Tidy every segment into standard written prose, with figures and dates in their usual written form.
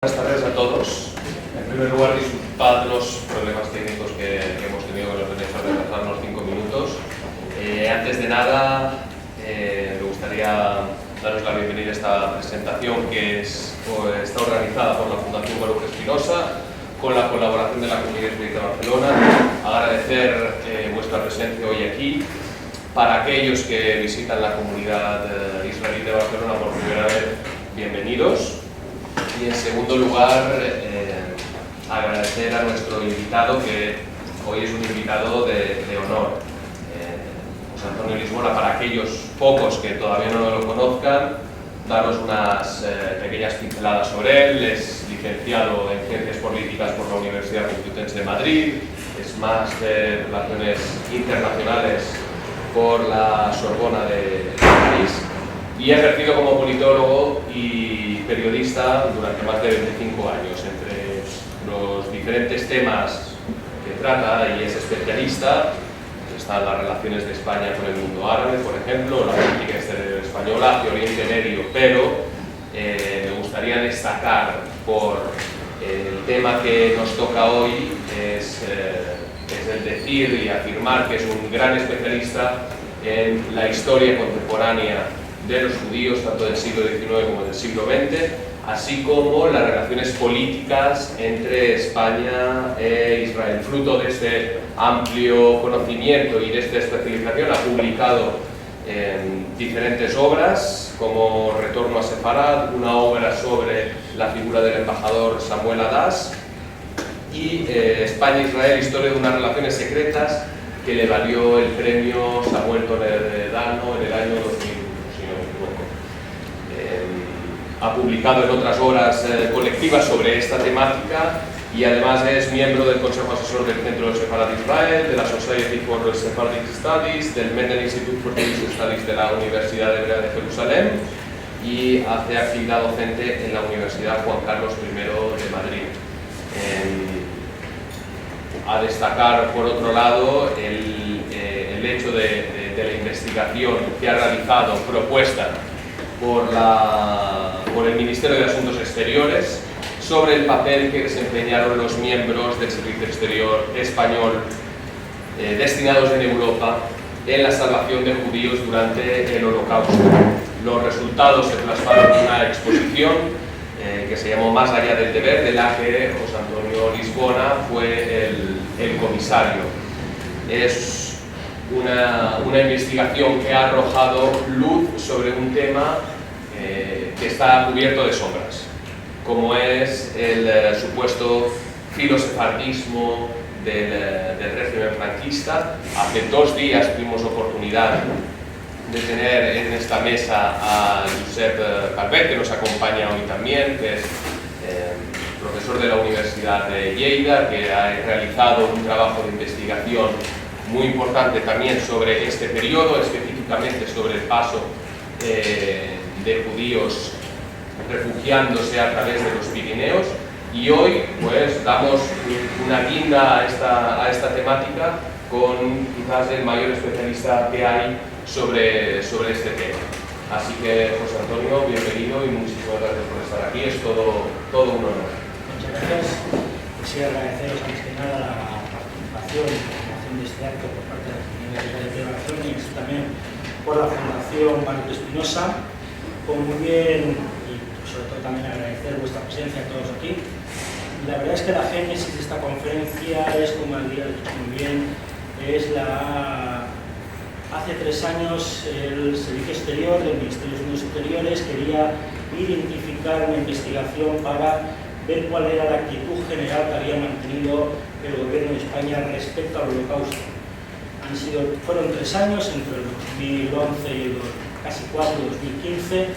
Buenas tardes a todos. En primer lugar, disculpad los problemas técnicos que hemos tenido, que nos han hecho retrasarnos 5 minutos. Antes de nada, me gustaría daros la bienvenida a esta presentación que está organizada por la Fundación Baruch Espinosa con la colaboración de la Comunidad Espírita de Barcelona. Agradecer vuestra presencia hoy aquí. Para aquellos que visitan la comunidad israelí de Barcelona por primera vez, bienvenidos. Y en segundo lugar, agradecer a nuestro invitado, que hoy es un invitado de honor, José Antonio Lisbona. Para aquellos pocos que todavía no lo conozcan, daros unas pequeñas pinceladas sobre él. Es licenciado en Ciencias Políticas por la Universidad Complutense de Madrid, es máster en Relaciones Internacionales por la Sorbona de París y ha ejercido como politólogo y periodista durante más de 25 años. Entre los diferentes temas que trata y es especialista están las relaciones de España con el mundo árabe, por ejemplo, la política exterior española y Oriente Medio, pero me gustaría destacar por el tema que nos toca hoy es el decir y afirmar que es un gran especialista en la historia contemporánea de los judíos, tanto del siglo XIX como del siglo XX, así como las relaciones políticas entre España e Israel. Fruto de este amplio conocimiento y de esta especialización, ha publicado diferentes obras, como Retorno a Sefarad, una obra sobre la figura del embajador Samuel Adas, y España-Israel, historia de unas relaciones secretas, que le valió el premio Samuel Toledano en el año 2000, si no me equivoco. Ha publicado en otras obras colectivas sobre esta temática y además es miembro del Consejo Asesor del Centro de Sefarad Israel, de la Society for Sephardic Studies, del Mendel Institute for Jewish Studies de la Universidad Hebrea de Jerusalén y hace actividad docente en la Universidad Juan Carlos I de Madrid. A destacar, por otro lado, el hecho de la investigación que ha realizado, propuesta por el Ministerio de Asuntos Exteriores, sobre el papel que desempeñaron los miembros del Servicio Exterior español destinados en Europa en la salvación de judíos durante el Holocausto. Los resultados se plasmaron en una exposición que se llamó Más allá del deber, de la que José Antonio Lisbona fue el comisario. Es una investigación que ha arrojado luz sobre un tema que está cubierto de sombras, como es el supuesto filosefardismo del régimen franquista. Hace 2 días tuvimos oportunidad de tener en esta mesa a Josep Calvet, que nos acompaña hoy también, que es profesor de la Universidad de Lleida, que ha realizado un trabajo de investigación muy importante también sobre este periodo, específicamente sobre el paso de judíos refugiándose a través de los Pirineos. Y hoy pues damos una guinda a esta temática con quizás el mayor especialista que hay sobre este tema. Así que, José Antonio, bienvenido y muchísimas gracias por estar aquí. Es todo un honor. Muchas gracias. Quisiera agradeceros antes que nada la participación y la promoción de este acto por parte de la Comunidad de Barcelona y también por la Fundación Baruch Espinosa. Como muy bien, y sobre todo también agradecer vuestra presencia a todos aquí. La verdad es que la génesis de esta conferencia es, como había dicho muy bien, es hace 3 años el Servicio Exterior del Ministerio de Asuntos Exteriores quería identificar una investigación para ver cuál era la actitud general que había mantenido el gobierno de España respecto al Holocausto. Fueron 3 años, entre el 2011 y casi 4, 2015,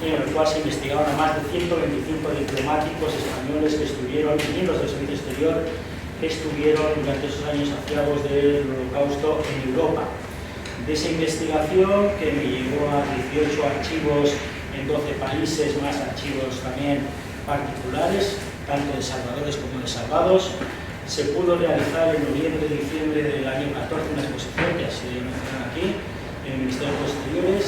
en el cual se investigaron a más de 125 diplomáticos españoles que estuvieron, miembros del Servicio Exterior, que estuvieron durante esos años aciagos del Holocausto en Europa. De esa investigación, que me llevó a 18 archivos en 12 países, más archivos también particulares, tanto de salvadores como de salvados, se pudo realizar en noviembre y diciembre del año 14 una exposición que ha sido mencionada aquí en el Ministerio de Exteriores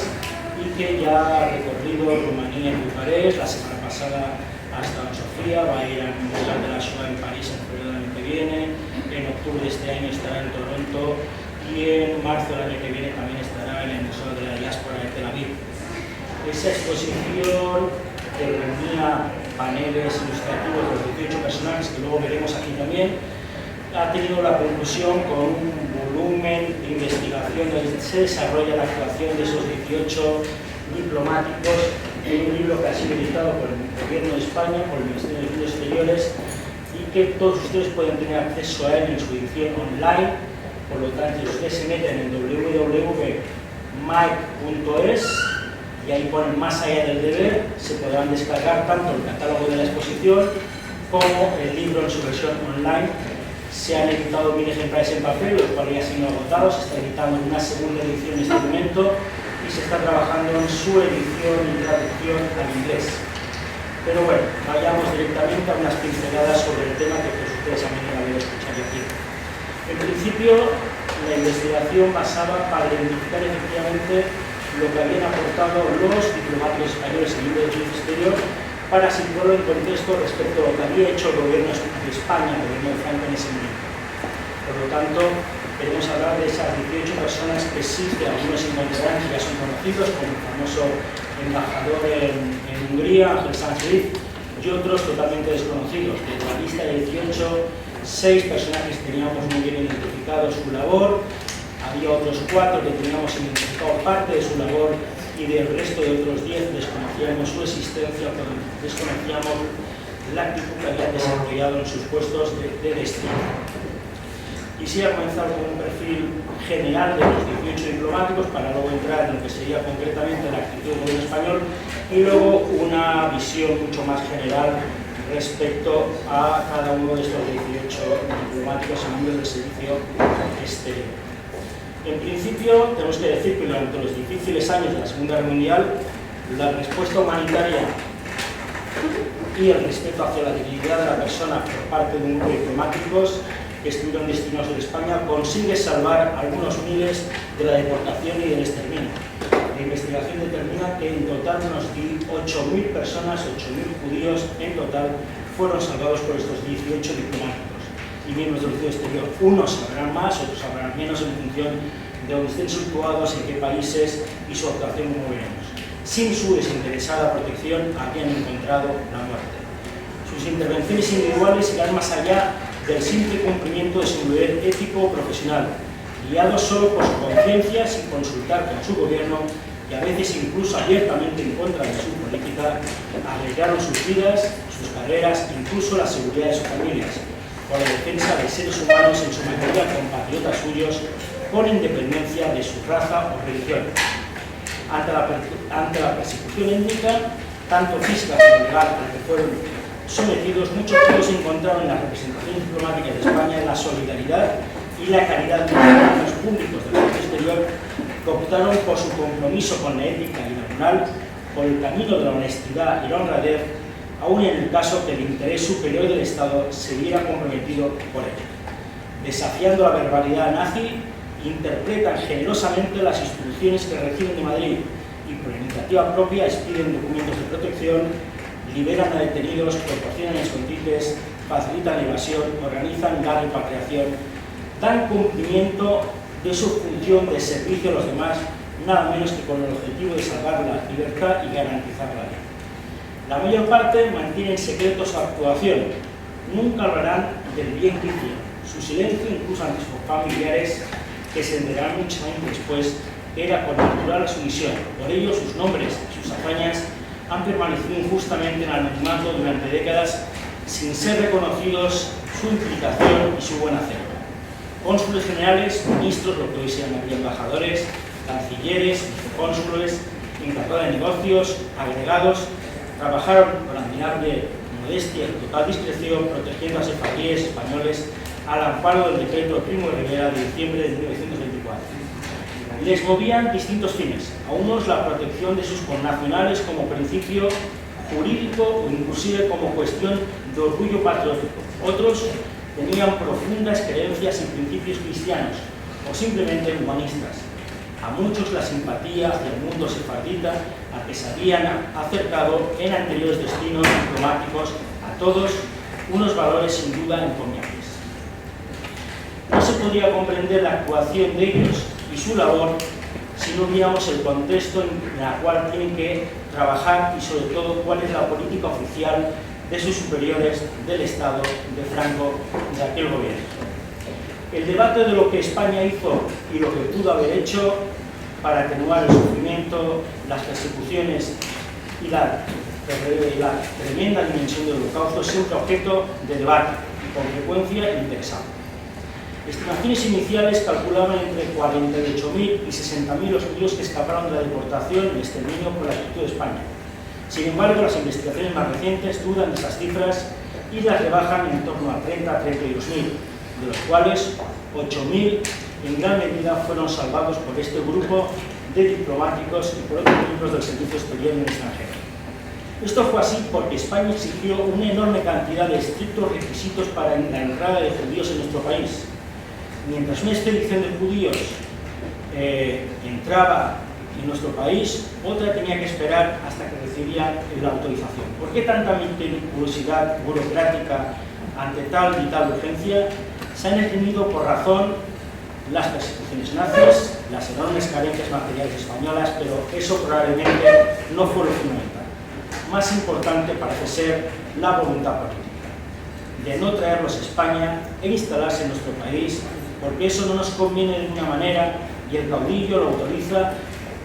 y que ya ha recorrido Rumanía y Bucarest. La semana pasada hasta Sofía, va a ir al Mundial de la Shoah en París en febrero del año que viene, en octubre de este año estará en Toronto y en marzo del año que viene también estará en el Museo de la Diáspora de Tel Aviv. Esa exposición que reunía paneles ilustrativos de los 18 personajes, que luego veremos aquí también, ha tenido la conclusión con un volumen de investigación donde se desarrolla la actuación de esos 18 diplomáticos en un libro que ha sido editado por el Gobierno de España, por el Ministerio de Asuntos Exteriores, y que todos ustedes pueden tener acceso a él en su edición online. Por lo tanto, si ustedes se meten en www.mike.es y ahí ponen Más allá del deber, se podrán descargar tanto el catálogo de la exposición como el libro en su versión online. Se han editado 1000 ejemplares en papel, los cuales ya se han agotado. Se está editando una segunda edición en este momento y se está trabajando en su edición y traducción al inglés. Pero bueno, vayamos directamente a unas pinceladas sobre el tema que pues, ustedes han venido a ver escuchar aquí. En principio, la investigación pasaba para identificar efectivamente lo que habían aportado los diplomáticos españoles en el libro de Servicio Exterior, para situarlo en contexto respecto a lo que había hecho el gobierno de España, el gobierno de Franco en ese momento. Por lo tanto, queremos hablar de esas 18 personas que sí, que algunos se encontrarán que ya son conocidos, como el famoso embajador en Hungría, Ángel Sánchez, y otros totalmente desconocidos. De la lista de 18, 6 personajes teníamos muy bien identificado su labor, había otros 4 que teníamos identificado parte de su labor y del resto de otros 10 desconocíamos su existencia, pero desconocíamos la actitud que habían desarrollado en sus puestos de destino. Quisiera comenzar con un perfil general de los 18 diplomáticos para luego entrar en lo que sería concretamente la actitud del gobierno español y luego una visión mucho más general respecto a cada uno de estos 18 diplomáticos en nombre del servicio exterior. En principio, tenemos que decir que durante los difíciles años de la Segunda Guerra Mundial, la respuesta humanitaria y el respeto hacia la dignidad de la persona por parte de un grupo de diplomáticos que estuvieron destinados en España consigue salvar a algunos miles de la deportación y del exterminio. La investigación determina que en total unos 8.000 personas, 8.000 judíos en total, fueron salvados por estos 18 diplomáticos y miembros del Servicio Exterior. Unos sabrán más, otros sabrán menos en función de dónde estén situados, en qué países y su actuación, como veremos. Sin su desinteresada protección habrían encontrado la muerte. Sus intervenciones individuales irán más allá del simple cumplimiento de su deber ético o profesional, guiados solo por su conciencia, sin consultar con su gobierno y a veces incluso abiertamente en contra de su política, arriesgaron sus vidas, sus carreras, incluso la seguridad de sus familias, por la defensa de seres humanos, en su mayoría compatriotas suyos, con independencia de su raza o religión. Ante la persecución étnica, tanto física como legal, a la que fueron sometidos, muchos judíos encontraron en las representaciones diplomáticas de España la solidaridad y la caridad de los funcionarios públicos del servicio exterior, que optaron por su compromiso con la ética y la moral, por el camino de la honestidad y la honradez, aun en el caso que el interés superior del Estado se viera comprometido por ello. Desafiando la barbaridad nazi, interpretan generosamente las instrucciones que reciben de Madrid y por iniciativa propia expiden documentos de protección, liberan a detenidos, proporcionan escondites, facilitan la evasión, organizan la repatriación, dan cumplimiento de su función de servicio a los demás, nada menos que con el objetivo de salvar la libertad y garantizar la vida. La mayor parte mantiene en secreto su actuación, nunca hablarán del bien que hicieron. Su silencio, incluso ante sus familiares, que se enterarán muchos años después, era por natural a su misión. Por ello, sus nombres y sus hazañas han permanecido injustamente en el anonimato durante décadas, sin ser reconocidos su implicación y su buen hacer. Cónsules generales, ministros, lo que hoy se llamaría embajadores, cancilleres, vicecónsules, encargados de negocios, agregados, trabajaron con admirable modestia y total discreción, protegiendo a sefardíes españoles al amparo del decreto Primo de Rivera de diciembre de 1924. Les movían distintos fines, a unos la protección de sus connacionales como principio jurídico o inclusive como cuestión de orgullo patriótico. Otros tenían profundas creencias y principios cristianos o simplemente humanistas. a muchos la simpatía hacia el mundo sefardita a que se habían acercado en anteriores destinos diplomáticos, a todos unos valores sin duda encomiables. No se podría comprender la actuación de ellos y su labor si no viéramos el contexto en el cual tienen que trabajar y sobre todo cuál es la política oficial de sus superiores del Estado de Franco, de aquel gobierno. El debate de lo que España hizo y lo que pudo haber hecho para atenuar el sufrimiento, las persecuciones y la tremenda dimensión del Holocausto es siempre objeto de debate y con frecuencia interesante. Estimaciones iniciales calculaban entre 48.000 y 60.000 los judíos que escaparon de la deportación y exterminio por la actitud de España. Sin embargo, las investigaciones más recientes dudan de esas cifras y las rebajan en torno a 30 a 32.000, de los cuales 8.000 en gran medida fueron salvados por este grupo de diplomáticos y por otros miembros del servicio exterior en el extranjero. Esto fue así porque España exigió una enorme cantidad de estrictos requisitos para la entrada de judíos en nuestro país. Mientras una expedición de judíos entraba en nuestro país, otra tenía que esperar hasta que recibían la autorización. ¿Por qué tanta meticulosidad burocrática ante tal y tal urgencia? Se han extendido por razón las persecuciones nazis, las enormes carencias materiales españolas, pero eso probablemente no fue lo fundamental. Más importante parece ser la voluntad política de no traerlos a España e instalarse en nuestro país, porque eso no nos conviene de ninguna manera y el caudillo lo autoriza,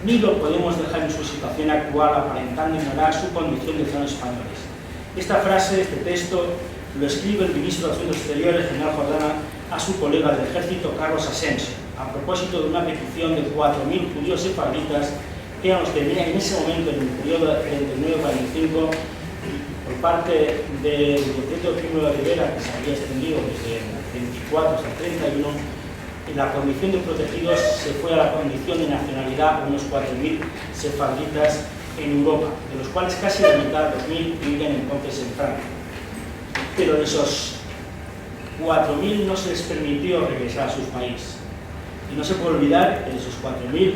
ni lo podemos dejar en su situación actual aparentando ignorar su condición de ciudadanos españoles. Esta frase, este texto, lo escribe el ministro de Asuntos Exteriores, general Jordana, a su colega del ejército, Carlos Asensio, a propósito de una petición de 4.000 judíos sefarditas que eran los que venían en ese momento, en el periodo de 39-45, por parte del decreto de Primo de Rivera, que se había extendido desde el 24 hasta el 31, en la condición de protegidos se fue a la condición de nacionalidad unos 4.000 sefarditas en Europa, de los cuales casi la mitad, 2.000, vivían entonces en Francia. Pero de esos 4.000 no se les permitió regresar a sus países. Y no se puede olvidar que de esos 4.000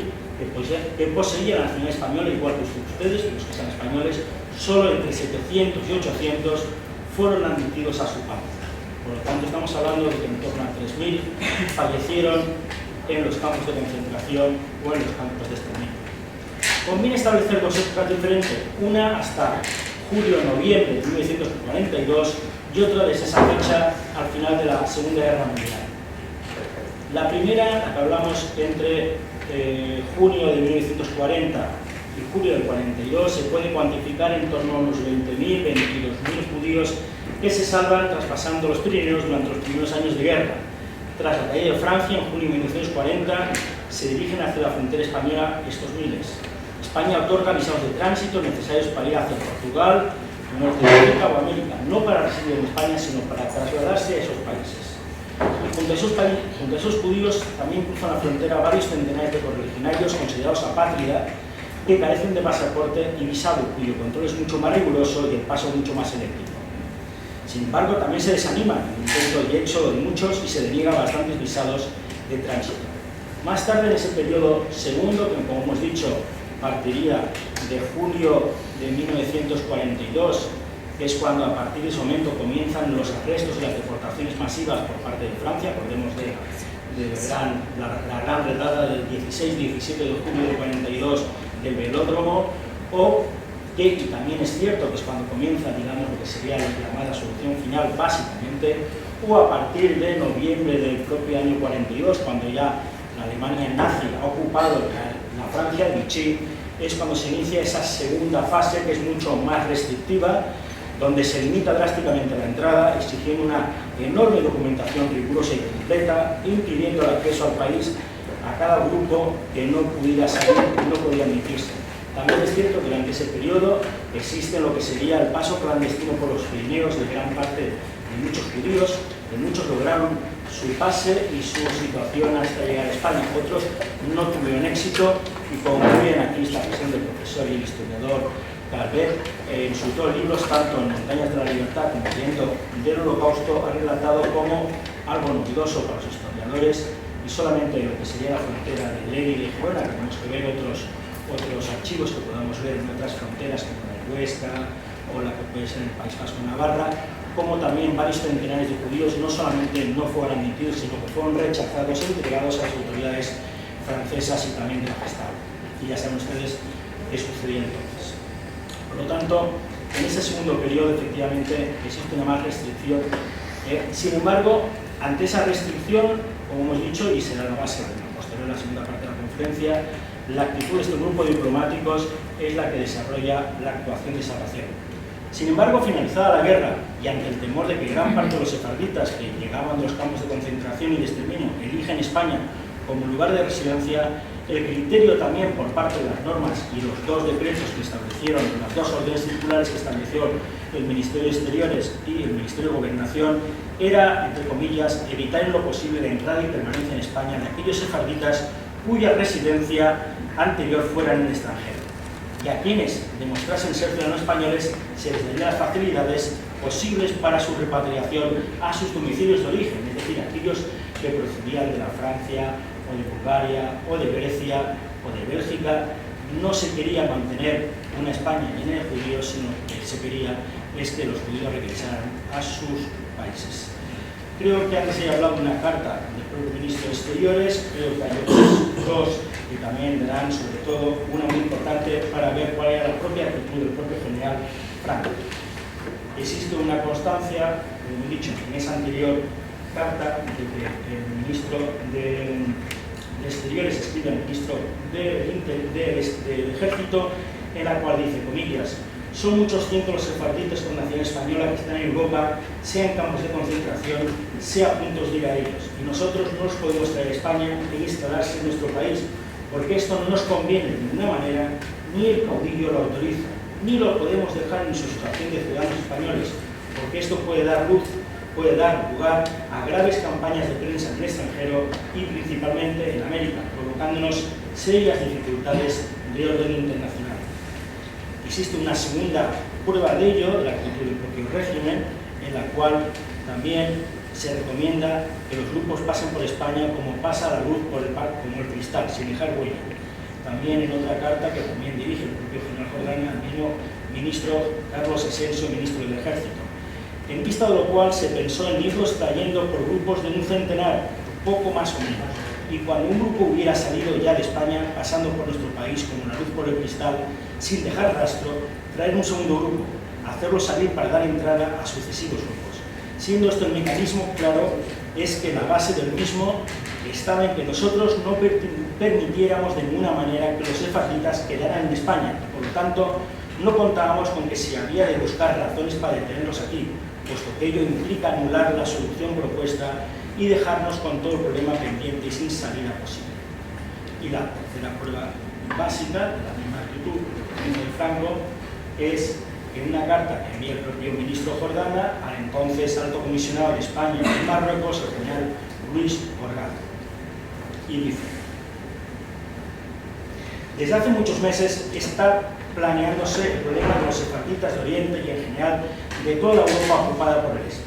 que poseían la nacionalidad española, igual que ustedes, los que sean españoles, solo entre 700 y 800 fueron admitidos a su patria. Por lo tanto, estamos hablando de que en torno a 3.000 fallecieron en los campos de concentración o en los campos de exterminio. Conviene establecer dos épocas diferentes, una hasta julio-noviembre de 1942 y otra desde esa fecha al final de la Segunda Guerra Mundial. La primera, la que hablamos entre junio de 1940 y julio del 42, se puede cuantificar en torno a unos 20.000, 22.000 judíos que se salvan traspasando los Pirineos durante los primeros años de guerra. Tras la caída de Francia en junio de 1940, se dirigen hacia la frontera española estos miles. España otorga visados de tránsito necesarios para ir hacia Portugal, Norteamérica o América, no para residir en España, sino para trasladarse a esos países. Y junto a esos judíos también cruzan la frontera varios centenares de correligionarios considerados apátrida que carecen de pasaporte y visado, cuyo control es mucho más riguroso y el paso mucho más selectivo. Sin embargo, también se desanima el intento y éxodo de muchos y se deniega bastantes visados de tránsito. Más tarde, en ese periodo segundo, que como hemos dicho, partiría de julio de 1942, que es cuando a partir de ese momento comienzan los arrestos y las deportaciones masivas por parte de Francia, acordemos de la gran redada del 16-17 de julio de 42 del velódromo, o que, y también es cierto que es cuando comienza, digamos, lo que sería la llamada solución final, básicamente, o a partir de noviembre del propio año 42, cuando ya la Alemania nazi ha ocupado la Francia, Vichy, es cuando se inicia esa segunda fase, que es mucho más restrictiva, donde se limita drásticamente la entrada, exigiendo una enorme documentación rigurosa y completa, impidiendo el acceso al país a cada grupo que no pudiera salir y no podía admitirse. También es cierto que durante ese periodo existe lo que sería el paso clandestino por los Pirineos de gran parte de muchos judíos, que muchos lograron su pase y su situación hasta llegar a España. Otros no tuvieron éxito y, como muy bien aquí está presente el profesor y el historiador Calvet, en sus dos libros, tanto en Montañas de la Libertad como Huyendo del Holocausto, ha relatado como algo novedoso para los historiadores y solamente lo que sería la frontera de Ley y de Gerona, que tenemos que ver otros archivos que podamos ver en otras fronteras como la de Huesca o la que puede ser el País Vasco Navarra, como también varios centenares de judíos no solamente no fueron admitidos, sino que fueron rechazados e entregados a las autoridades francesas y también de la Gestapo. Y ya saben ustedes qué sucedía entonces. Por lo tanto, en ese segundo periodo efectivamente existe una más restricción. Sin embargo, ante esa restricción, como hemos dicho, y será la base de la segunda parte de la conferencia, la actitud de este grupo de diplomáticos es la que desarrolla la actuación de salvación. Sin embargo, finalizada la guerra y ante el temor de que gran parte de los sefarditas que llegaban de los campos de concentración y de exterminio eligen España como lugar de residencia, el criterio también por parte de las normas y los dos decretos que establecieron, las dos órdenes circulares que estableció el Ministerio de Exteriores y el Ministerio de Gobernación, era, entre comillas, evitar en lo posible la entrada y permanencia en España de aquellos sefarditas cuya residencia anterior fuera en el extranjero, y a quienes demostrasen ser ciudadanos españoles se les darían las facilidades posibles para su repatriación a sus domicilios de origen, es decir, aquellos que procedían de la Francia, o de Bulgaria, o de Grecia, o de Bélgica. No se quería mantener una España llena de judíos, sino que se quería es que los judíos regresaran a sus países. Creo que antes he hablado de una carta del propio ministro de Exteriores, creo que hay otros dos que también darán, sobre todo, una muy importante para ver cuál era la propia actitud del propio general Franco. Existe una constancia, como he dicho, en esa anterior carta de que el ministro de Exteriores escribe al ministro del Ejército, en la cual dice, comillas, son muchos cientos los sefarditas con nación española que están en Europa, sea en campos de concentración, sea a puntos de ir a ellos, y nosotros no los podemos traer a España e instalarse en nuestro país, porque esto no nos conviene de ninguna manera, ni el caudillo lo autoriza, ni lo podemos dejar en su situación de ciudadanos españoles, porque esto puede dar lugar a graves campañas de prensa en el extranjero y principalmente en América, provocándonos serias dificultades de orden internacional. Existe una segunda prueba de ello, de la actitud del propio régimen, en la cual también se recomienda que los grupos pasen por España como pasa la luz por como el cristal, sin dejar huella. También en otra carta que también dirige el propio general Jordana al mismo ministro Carlos Asensio, ministro del Ejército, en vista de lo cual se pensó en irlos trayendo por grupos de un centenar, poco más o menos, y cuando un grupo hubiera salido ya de España, pasando por nuestro país como la luz por el cristal, sin dejar rastro, traer un segundo grupo, hacerlo salir para dar entrada a sucesivos grupos. Siendo esto el mecanismo, claro, es que la base del mismo estaba en que nosotros no permitiéramos de ninguna manera que los sefarditas quedaran en España, por lo tanto, no contábamos con que si había de buscar razones para detenerlos aquí, puesto que ello implica anular la solución propuesta y dejarnos con todo el problema pendiente y sin salida posible. Y la tercera prueba básica de la misma actitud de Franco es que en una carta que envía el propio ministro Jordana al entonces alto comisionado de España en Marruecos, el general Luis Orgaz, y dice: desde hace muchos meses está planeándose el problema de los sefarditas de Oriente y en general de toda la Europa ocupada por el Este.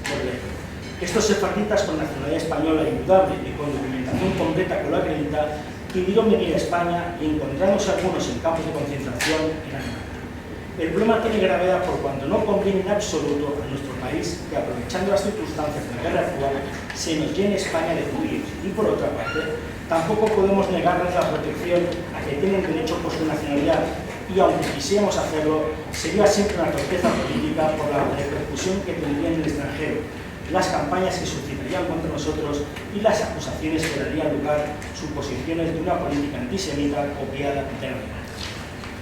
Estos sefarditas con nacionalidad española indudable y con documentación completa que lo acredita, pidieron venir a España y encontrándose algunos en campos de concentración en Alemania. El problema tiene gravedad por cuanto no conviene en absoluto a nuestro país que, aprovechando las circunstancias de la guerra actual, se nos llene España de judíos y, por otra parte, tampoco podemos negarles la protección a que tienen derecho por su nacionalidad y, aunque quisiéramos hacerlo, sería siempre una torpeza política por la repercusión que tendría en el extranjero, las campañas que suscitarían contra nosotros y las acusaciones que darían lugar suposiciones de una política antisemita copiada de la realidad.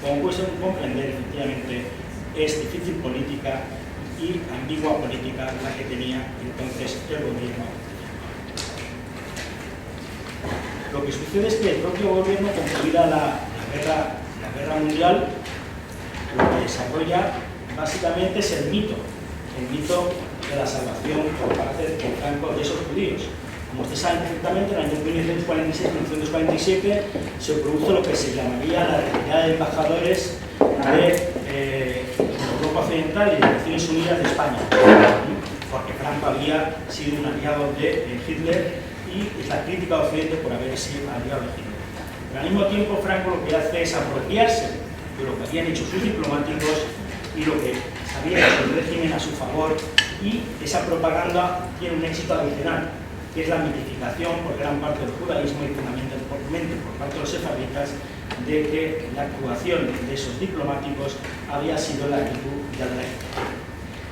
Como pueden comprender, efectivamente, es difícil política y ambigua política la que tenía entonces el gobierno. Lo que sucede es que el propio gobierno, concluida la guerra mundial, lo que desarrolla básicamente es el mito de la salvación por parte de Franco de esos judíos. Como ustedes saben perfectamente, en el año 1946-1947 se produjo lo que se llamaría la retirada de embajadores de Europa Occidental y de Naciones Unidas de España, porque Franco había sido un aliado de Hitler y es la crítica de Occidente por haberse aliado a Hitler. Pero al mismo tiempo Franco lo que hace es apropiarse de lo que habían hecho sus diplomáticos y lo que sabía el régimen a su favor, y esa propaganda tiene un éxito adicional, que es la mitificación por gran parte del judaísmo y fundamentalmente por parte de los sefarditas de que la actuación de esos diplomáticos había sido la actitud del rey.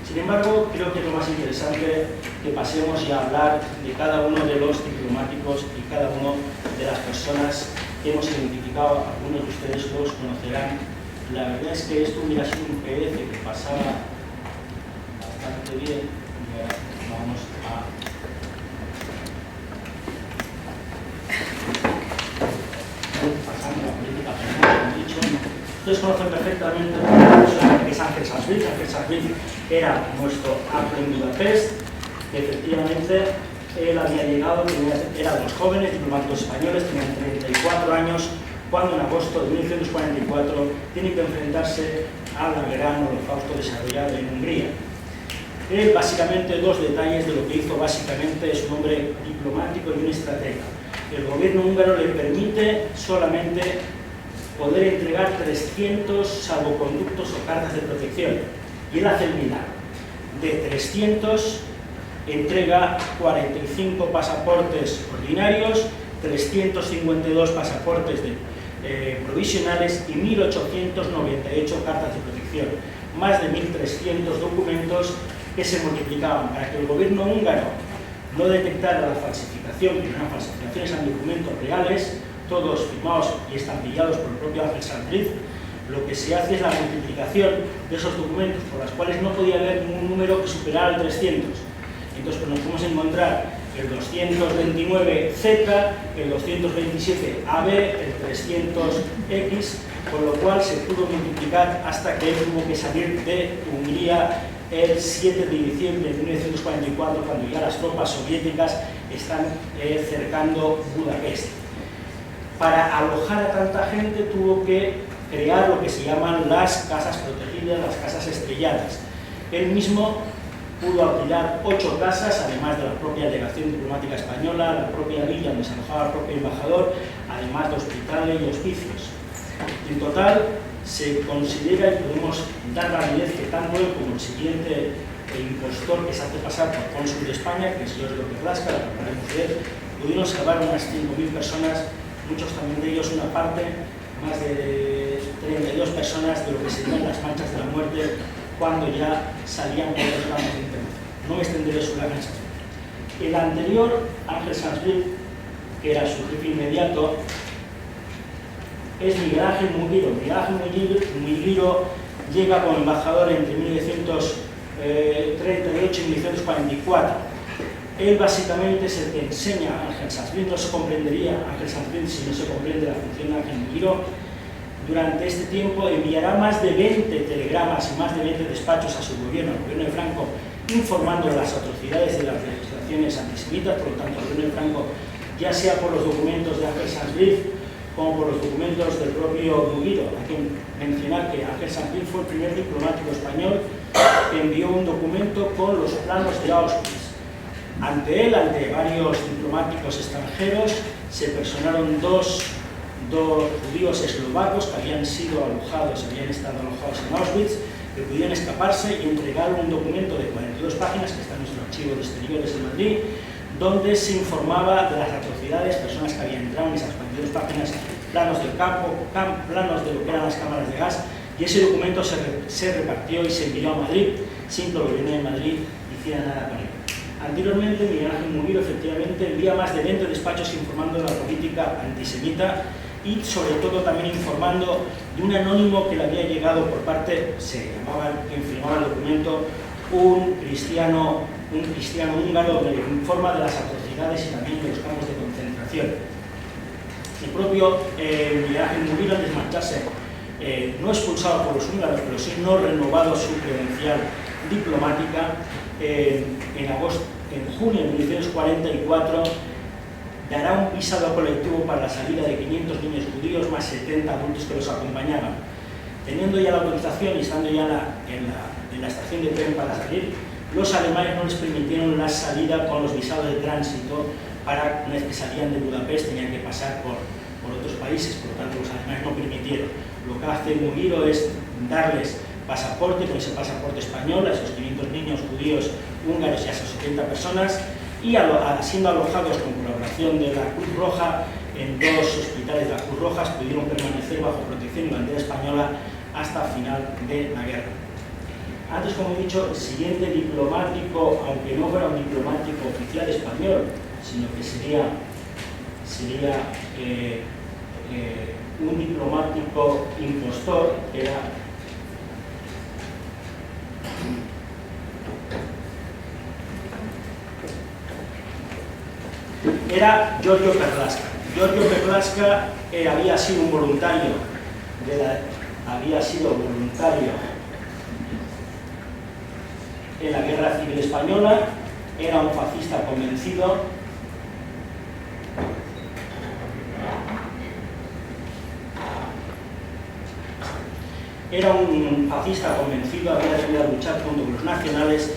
Sin embargo, creo que es lo más interesante que pasemos ya a hablar de cada uno de los diplomáticos y cada una de las personas que hemos identificado. Algunos de ustedes los conocerán. La verdad es que esto hubiera sido un PDF que pasaba bastante bien. Y ahora vamos a... pasando la política, como he dicho. Ustedes conocen perfectamente a una persona que es Ángel Sarsvik. Ángel Sarsvik era nuestro acto en Budapest, que efectivamente él había llegado, era de los jóvenes diplomáticos españoles, tenían 34 años, cuando en agosto de 1944 tienen que enfrentarse al gran holocausto desarrollado en Hungría. Él, básicamente, dos detalles de lo que hizo. Básicamente es un hombre diplomático y un estratega. El gobierno húngaro le permite solamente poder entregar 300 salvoconductos o cartas de protección, y él hace el milagro. De 300 entrega 45 pasaportes ordinarios, 352 pasaportes provisionales y 1.898 cartas de protección, más de 1.300 documentos que se multiplicaban para que el gobierno húngaro no detectara la falsificación, que no eran falsificaciones, eran documentos reales, todos firmados y estampillados por el propio Ángel Sarsvik. Lo que se hace es la multiplicación de esos documentos, por los cuales no podía haber ningún número que superara el 300. Entonces, pues nos podemos encontrar el 229Z, el 227AB, el 300X, con lo cual se pudo multiplicar hasta que él tuvo que salir de Hungría el 7 de diciembre de 1944, cuando ya las tropas soviéticas están cercando Budapest. Para alojar a tanta gente tuvo que crear lo que se llaman las casas protegidas, las casas estrelladas. Él mismo pudo alquilar 8 casas, además de la propia delegación diplomática española, la propia villa donde se alojaba el propio embajador, además de hospitales y hospicios. En total, se considera, y podemos dar la validez, que tanto él como el siguiente impostor que se hace pasar por cónsul de España, que es Jorge López Lasca, lo que hablaremos de él, pudieron salvar unas 5.000 personas, muchos también de ellos, una parte, más de 32 personas de lo que serían las manchas de la muerte, cuando ya salían por los campos de internación. No me extenderé sobre Ángel Sarsvik. El anterior, Ángel Sarsvik, que era su jefe inmediato, es Miguel Ángel Mugiro. Miguel Ángel Mugiro llega como embajador entre 1938 y 1944. Él básicamente es el que enseña a Ángel Sarsvik. No se comprendería Ángel Sarsvik si no se comprende la función de Ángel Mugiro. Durante este tiempo enviará más de 20 telegramas y más de 20 despachos a su gobierno, al gobierno de Franco, informando de las atrocidades de las legislaciones antisemitas. Por lo tanto, el gobierno de Franco, ya sea por los documentos de Ángel Sarsvik como por los documentos del propio Mugiro. Hay que mencionar que Ángel Sarsvik fue el primer diplomático español que envió un documento con los planos de Auschwitz. Ante él, ante varios diplomáticos extranjeros, se personaron dos judíos eslovacos que habían estado alojados en Auschwitz, que pudieron escaparse y entregaron un documento de 42 páginas que está en nuestro archivo de exteriores en Madrid, donde se informaba de las atrocidades, personas que habían entrado en esas 42 páginas, planos del campo, planos de lo que eran las cámaras de gas, y ese documento se repartió y se envió a Madrid, sin que el gobierno de Madrid hiciera nada con él. Anteriormente, Miguel Ángel Mugiro efectivamente envía más de 20 despachos informando de la política antisemita y sobre todo también informando de un anónimo que le había llegado por parte, se llamaba, quien firmaba el documento, un cristiano húngaro, donde le informa de las atrocidades y también de los campos de concentración. El propio Miguel Ángel Mugiro, al desmarcharse, no expulsado por los húngaros, pero sí no renovado su credencial diplomática, en junio de 1944 dará un visado colectivo para la salida de 500 niños judíos más 70 adultos que los acompañaban. Teniendo ya la autorización y estando ya en la estación de tren para salir, los alemanes no les permitieron la salida con los visados de tránsito para, una vez que salían de Budapest, tenían que pasar por otros países, por lo tanto los alemanes no permitieron. Lo que hace Mugiro es darles pasaporte, con ese pasaporte español, a esos 500 niños judíos húngaros y a esas 70 personas, y siendo alojados con colaboración de la Cruz Roja en dos hospitales de la Cruz Roja, pudieron permanecer bajo protección y bandera española hasta el final de la guerra. Antes, como he dicho, el siguiente diplomático, aunque no fuera un diplomático oficial español, sino que sería un diplomático impostor, era Giorgio Perlasca. Giorgio Perlasca había sido un voluntario en la Guerra Civil Española, era un fascista convencido, había salido a luchar junto con los nacionales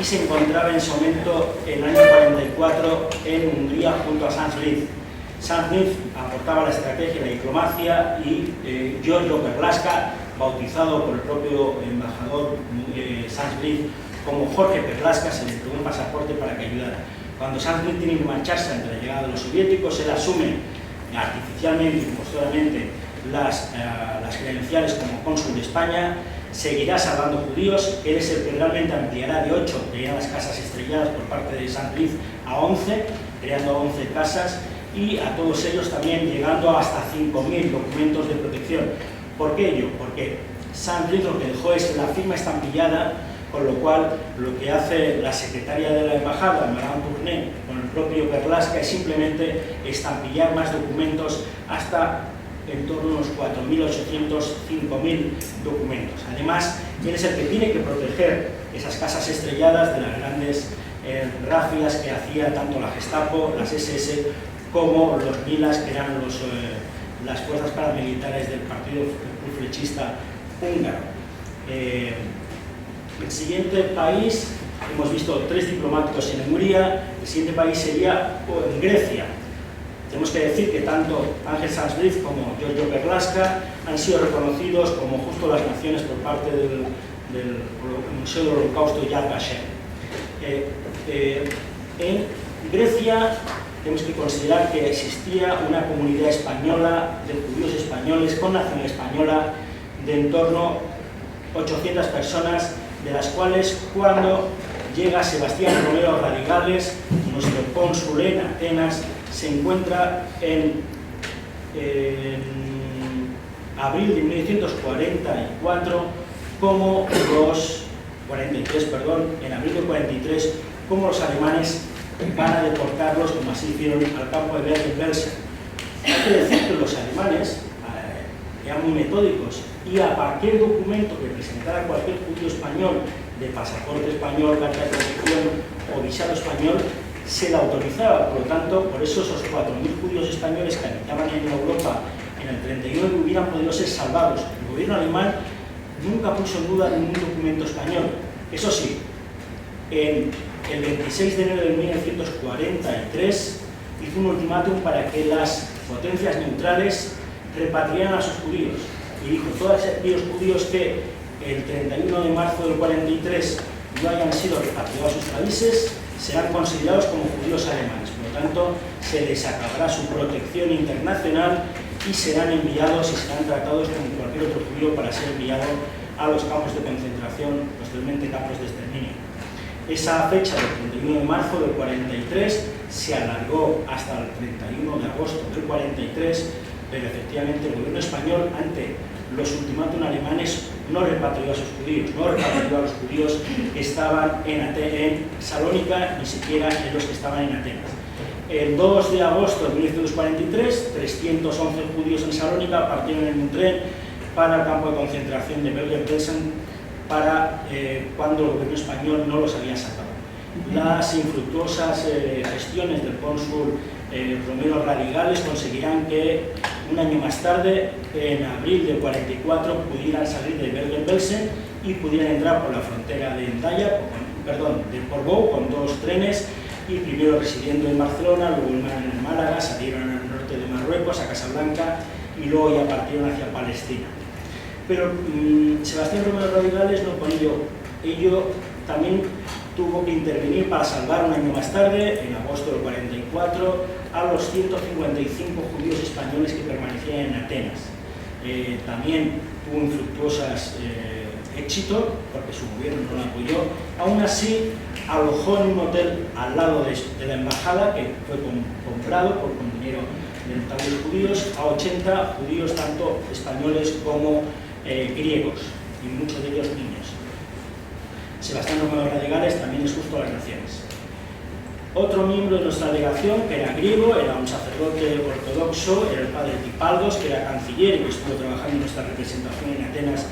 y se encontraba en ese momento, en el año 44, en Hungría junto a Franz Liszt. Franz Liszt aportaba la estrategia y la diplomacia y Giorgio Perlasca, bautizado por el propio embajador Franz Liszt como Jorge Perlasca, se le entregó un pasaporte para que ayudara. Cuando Franz Liszt tiene que marcharse ante la llegada de los soviéticos, él asume artificialmente y impostoramente las credenciales como cónsul de España, seguirá salvando judíos. Él es el que realmente ampliará de 8, que eran las casas estrelladas por parte de Franz Liszt, a 11, creando 11 casas, y a todos ellos también llegando hasta 5.000 documentos de protección. ¿Por qué ello? Porque Franz Liszt lo que dejó es la firma estampillada, con lo cual lo que hace la secretaria de la embajada, Madame Tournay, con el propio Perlasca, es simplemente estampillar más documentos hasta en torno a unos 4.800, 5.000 documentos. Además, él es el que tiene que proteger esas casas estrelladas de las grandes rafias que hacía tanto la Gestapo, las SS, como los Milas, que eran las fuerzas paramilitares del partido flechista húngaro. El siguiente país, hemos visto 3 diplomáticos en Hungría, el siguiente país sería en Grecia. Tenemos que decir que tanto Ángel Franz Liszt como Giorgio Perlasca han sido reconocidos como justo las naciones por parte del Museo del Holocausto Yad Vashem. En Grecia tenemos que considerar que existía una comunidad española de judíos españoles con nacionalidad española de en torno a 800 personas, de las cuales cuando llega Sebastián Romero Radigales, nuestro cónsul en Atenas, se encuentra en abril de 1944 como en abril de 43, como los alemanes van a deportarlos, como así hicieron, al campo de Bergen-Belsen. Hay que decir que los alemanes eran muy metódicos y a cualquier documento que presentara cualquier judío español, de pasaporte español, carta de protección o visado español, se la autorizaba. Por lo tanto, por eso esos 4.000 judíos españoles que habitaban en Europa en el 39 hubieran podido ser salvados. El gobierno alemán nunca puso en duda ningún documento español. Eso sí, el 26 de enero de 1943 hizo un ultimátum para que las potencias neutrales repatriaran a sus judíos. Y dijo, todos aquellos judíos que el 31 de marzo del 43 no hayan sido repatriados a sus países serán considerados como judíos alemanes. Por lo tanto, se les acabará su protección internacional y serán enviados y serán tratados como cualquier otro judío para ser enviado a los campos de concentración, posteriormente campos de exterminio. Esa fecha del 31 de marzo del 43 se alargó hasta el 31 de agosto del 43, pero efectivamente el gobierno español, ante los ultimátum alemanes, no repatrió a sus judíos, no repatrió a los judíos que estaban en Salónica, ni siquiera en los que estaban en Atenas. El 2 de agosto de 1943, 311 judíos en Salónica partieron en un tren para el campo de concentración de Bergen-Belsen para cuando el gobierno español no los había sacado. Las infructuosas gestiones del cónsul Romero Radigales conseguirán que un año más tarde, en abril del 44, pudieran salir de Bergen-Belsen y pudieran entrar por la frontera de Endaya, de Portbou, con 2 trenes y primero residiendo en Barcelona, luego en Málaga, salieron al norte de Marruecos, a Casablanca, y luego ya partieron hacia Palestina. Pero Sebastián Romero Radigales no con ello también tuvo que intervenir para salvar un año más tarde, en agosto del 44, a los 155 judíos españoles que permanecían en Atenas. También tuvo infructuosos éxito, porque su gobierno no lo apoyó. Aún así, alojó en un hotel al lado de la embajada, que fue comprado con dinero de notables judíos, a 80 judíos, tanto españoles como griegos, y muchos de ellos niños. Sebastián Romero Radigales también es justo a las naciones. Otro miembro de nuestra delegación, que era griego, era un sacerdote ortodoxo, era el padre Tipaldos, que era canciller y que estuvo trabajando en nuestra representación en Atenas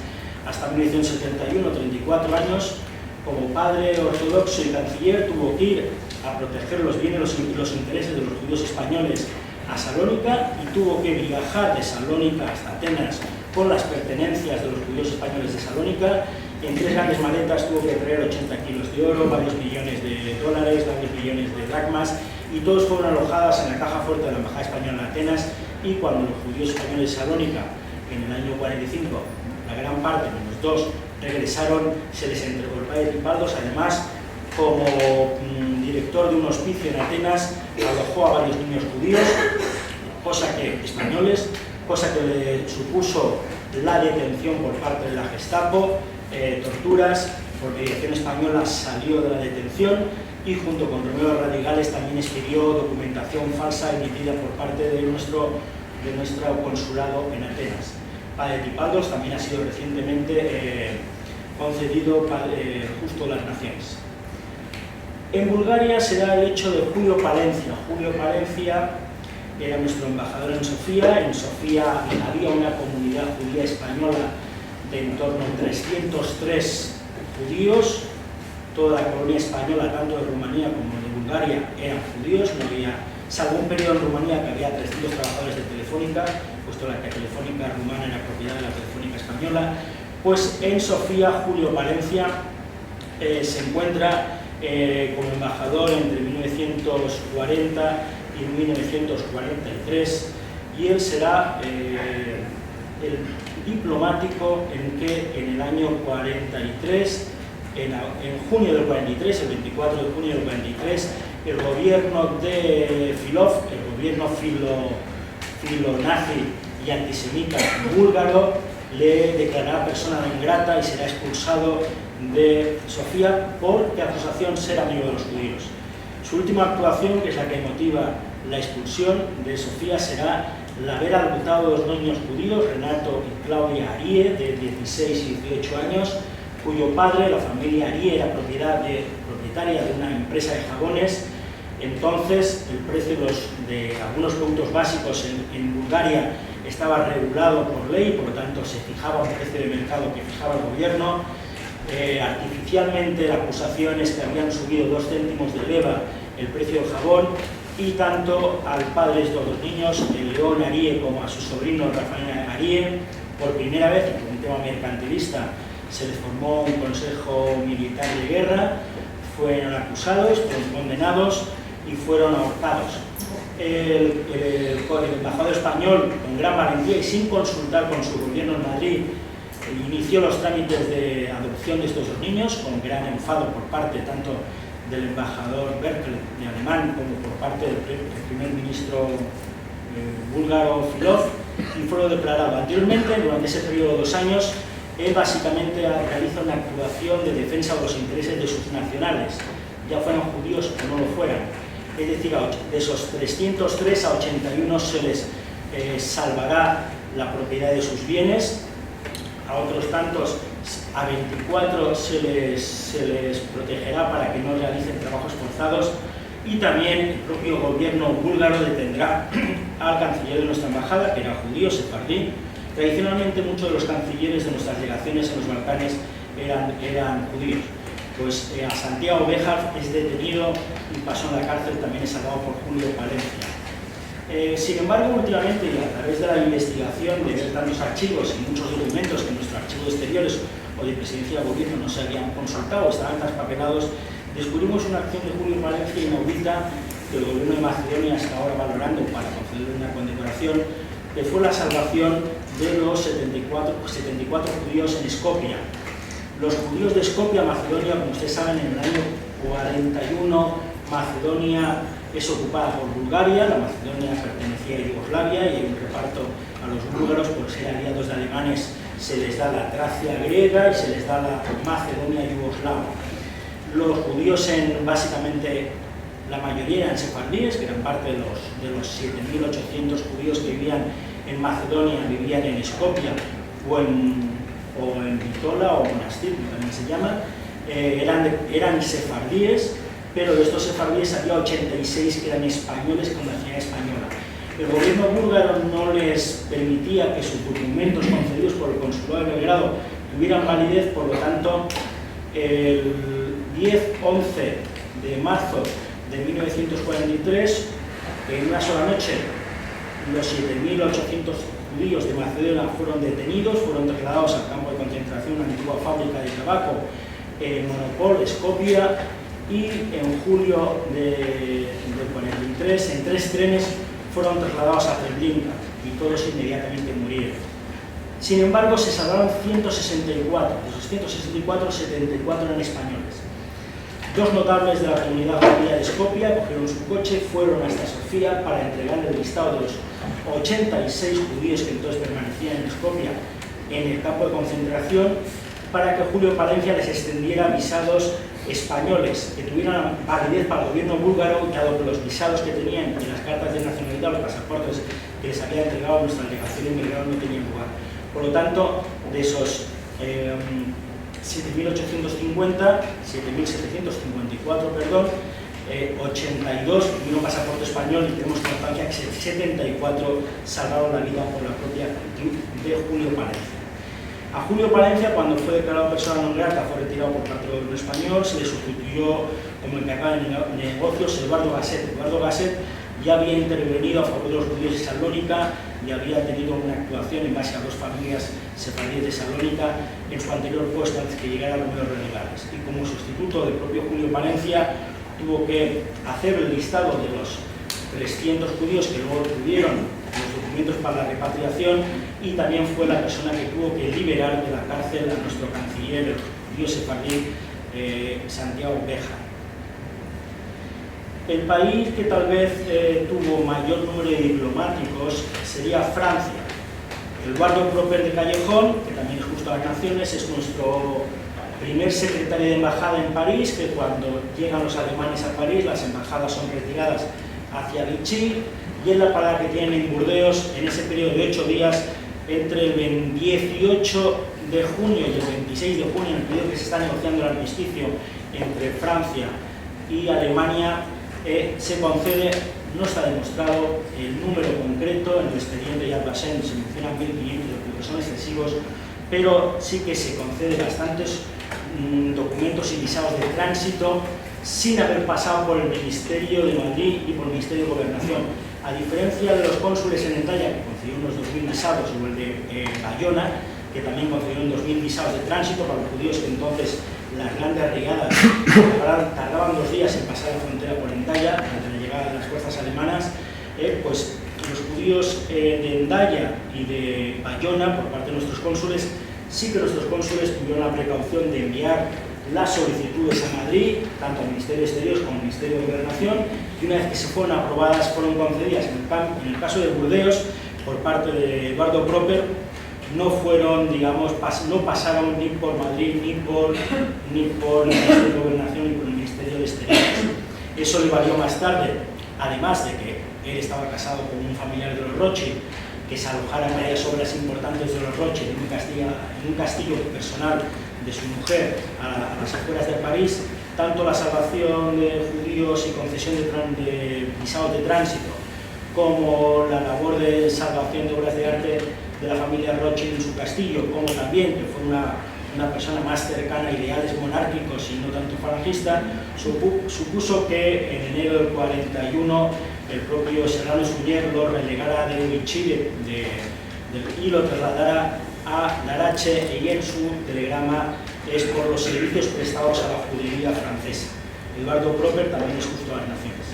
hasta 1971, 34 años. Como padre ortodoxo y canciller tuvo que ir a proteger los bienes y los intereses de los judíos españoles a Salónica, y tuvo que viajar de Salónica hasta Atenas con las pertenencias de los judíos españoles de Salónica. En 3 grandes maletas tuvo que traer 80 kilos de oro, varios millones de dólares, varios millones de dracmas, y todos fueron alojados en la caja fuerte de la Embajada Española en Atenas. Y cuando los judíos españoles de Salónica, en el año 45, la gran parte, menos 2, regresaron, se les entregó el padre Tipaldos. Además, como director de un hospicio en Atenas, alojó a varios niños judíos, españoles, cosa que le supuso la detención por parte de la Gestapo, torturas. Por mediación española salió de la detención, y junto con Romero Radigales también expidió documentación falsa emitida por parte de nuestro consulado en Atenas. Padre Tipaldos también ha sido recientemente concedido justo las naciones. En Bulgaria se da el hecho de Julio Palencia. Julio Palencia era nuestro embajador en Sofía. En Sofía había una comunidad judía española de en torno a 303 judíos. Toda la colonia española, tanto de Rumanía como de Bulgaria, eran judíos. No había, salvo un periodo en Rumanía que había 300 trabajadores de Telefónica, puesto la que Telefónica rumana era propiedad de la Telefónica española. Pues en Sofía, Julio Palencia se encuentra como embajador entre 1940 y 1943, y él será el diplomático en que en el año 43, en junio del 43, el 24 de junio del 43, el gobierno de Filov, el gobierno filonazi y antisemita búlgaro, le declarará persona non grata y será expulsado de Sofía por acusación ser amigo de los judíos. Su última actuación, que es la que motiva la expulsión de Sofía, será el haber adoptado dos niños judíos, Renato y Claudia Arie, de 16 y 18 años, cuyo padre, la familia Arie, era propietaria de una empresa de jabones. Entonces, el precio de algunos productos básicos en Bulgaria estaba regulado por ley, por lo tanto se fijaba un precio de mercado que fijaba el gobierno. Artificialmente, la acusación es que habían subido 2 céntimos de leva el precio del jabón, y tanto al padre de estos dos niños, el León Arie, como a su sobrino Rafael Arie, por primera vez, y por un tema mercantilista, se les formó un consejo militar de guerra, fueron acusados, fueron condenados y fueron ahorcados. El embajador español, con gran valentía y sin consultar con su gobierno en Madrid, inició los trámites de adopción de estos dos niños, con gran enfado por parte tanto del embajador Merkel, de alemán, como por parte del primer ministro búlgaro Filov, y fueron declarados. Anteriormente, durante ese periodo de 2 años, él básicamente realiza una actuación de defensa de los intereses de sus nacionales, ya fueran judíos o no lo fueran. Es decir, de esos 303 a 81 se les salvará la propiedad de sus bienes, a otros tantos, a 24 se les protegerá para que no realicen trabajos forzados, y también el propio gobierno búlgaro detendrá al canciller de nuestra embajada, que era judío, sefardí. Tradicionalmente muchos de los cancilleres de nuestras delegaciones en los Balcanes eran judíos. Pues a Santiago Béjar es detenido y pasó en la cárcel, también es salvado por Julio Palencia. Sin embargo, últimamente, y a través de la investigación, de ver tantos archivos y muchos documentos que en nuestro archivo de exteriores o de presidencia de gobierno no se habían consultado, estaban traspapelados, descubrimos una acción de Julio Palencia inaudita que el gobierno de Macedonia está ahora valorando para concederle una condecoración, que fue la salvación de los 74 judíos en Skopje. Los judíos de Skopje, Macedonia, como ustedes saben, en el año 41 Macedonia es ocupada por Bulgaria, la Macedonia pertenecía a Yugoslavia y hay un reparto a los búlgaros por ser aliados de alemanes, se les da la Tracia griega y se les da la Macedonia yugoslava. Los judíos, básicamente la mayoría eran sefardíes, que eran parte de los 7.800 judíos que vivían en Macedonia, vivían en Skopje o en Bitola o Monastir, que también se llama. Eran sefardíes, pero de estos sefardíes había 86 que eran españoles con nacionalidad española. El gobierno búlgaro no les permitía que sus documentos concedidos por el Consulado de Belgrado tuvieran validez, por lo tanto, el 10-11 de marzo de 1943, en una sola noche, los 7.800 judíos de Macedonia fueron detenidos, fueron trasladados al campo de concentración, una antigua fábrica de tabaco en Monopol, Skopje, y en julio de 43, en 3 trenes, fueron trasladados a Treblinka y todos inmediatamente murieron. Sin embargo, se salvaron 164, de esos 164, 74 eran españoles. 2 notables de la comunidad judía de Skopje cogieron su coche, fueron hasta Sofía para entregar el listado de los 86 judíos que entonces permanecían en Skopje en el campo de concentración, para que Julio Palencia les extendiera visados españoles que tuvieran validez para el gobierno búlgaro, dado que los visados que tenían y las cartas de nacionalidad, los pasaportes que les había entregado nuestra delegación en Belgrado no tenían lugar. Por lo tanto, de esos 7.850, 7.754, perdón, 82 tuvieron pasaporte español y tenemos constancia que 74 salvaron la vida por la propia actitud de Julio Palencia. A Julio Palencia, cuando fue declarado persona non grata, fue retirado por parte del gobierno español, se le sustituyó como encargado de negocios Eduardo Gasset. Eduardo Gasset ya había intervenido a favor de los judíos de Salónica y había tenido una actuación en base a 2 familias sefardíes de Salónica en su anterior puesto antes que llegara a los medios renegales. Y como sustituto del propio Julio Palencia, tuvo que hacer el listado de los 300 judíos que luego tuvieron los documentos para la repatriación, y también fue la persona que tuvo que liberar de la cárcel a nuestro canciller, el judío sefardí Santiago Béjar. El país que tal vez tuvo mayor número de diplomáticos sería Francia. Eduardo Proper de Callejón, que también es justo a las Naciones, es nuestro primer secretario de embajada en París, que cuando llegan los alemanes a París, las embajadas son retiradas hacia Vichy, y es la parada que tienen en Burdeos en ese periodo de 8 días entre el 18 de junio y el 26 de junio, en el periodo que se está negociando el armisticio entre Francia y Alemania. Se concede, no está demostrado el número concreto, en el expediente Yad Vashem se mencionan 1.500, que son excesivos, pero sí que se concede bastantes documentos y visados de tránsito sin haber pasado por el Ministerio de Madrid y por el Ministerio de Gobernación. A diferencia de los cónsules en Endaya, que concedieron unos 2.000 visados, o el de Bayona, que también concedieron 2.000 visados de tránsito para los judíos que entonces las grandes brigadas tardaban 2 días en pasar la frontera por Endaya, ante la llegada de las fuerzas alemanas, pues los judíos de Endaya y de Bayona, por parte de nuestros cónsules, sí que nuestros cónsules tuvieron la precaución de enviar las solicitudes a Madrid, tanto al Ministerio de Exteriores como al Ministerio de Gobernación, y una vez que se fueron aprobadas, fueron concedidas. En el caso de Burdeos, por parte de Eduardo Proper, no fueron, digamos, no pasaron ni por Madrid, ni por el Ministerio de Gobernación, ni por el Ministerio de Exteriores. Eso le valió más tarde, además de que él estaba casado con un familiar de los Rothschild, que se alojaran varias obras importantes de los Rothschild en un castillo personal de su mujer a las afueras de París. Tanto la salvación de judíos y concesión de visados de tránsito, como la labor de salvación de obras de arte de la familia Rothschild en su castillo, como también que fue una persona más cercana a ideales monárquicos y no tanto falangista, supuso que en enero del 41 el propio Serrano Suñer lo relegara de Vichy y lo trasladara a Larache, y en su telegrama es por los servicios prestados a la judería francesa. Eduardo Proper también es justo a las naciones.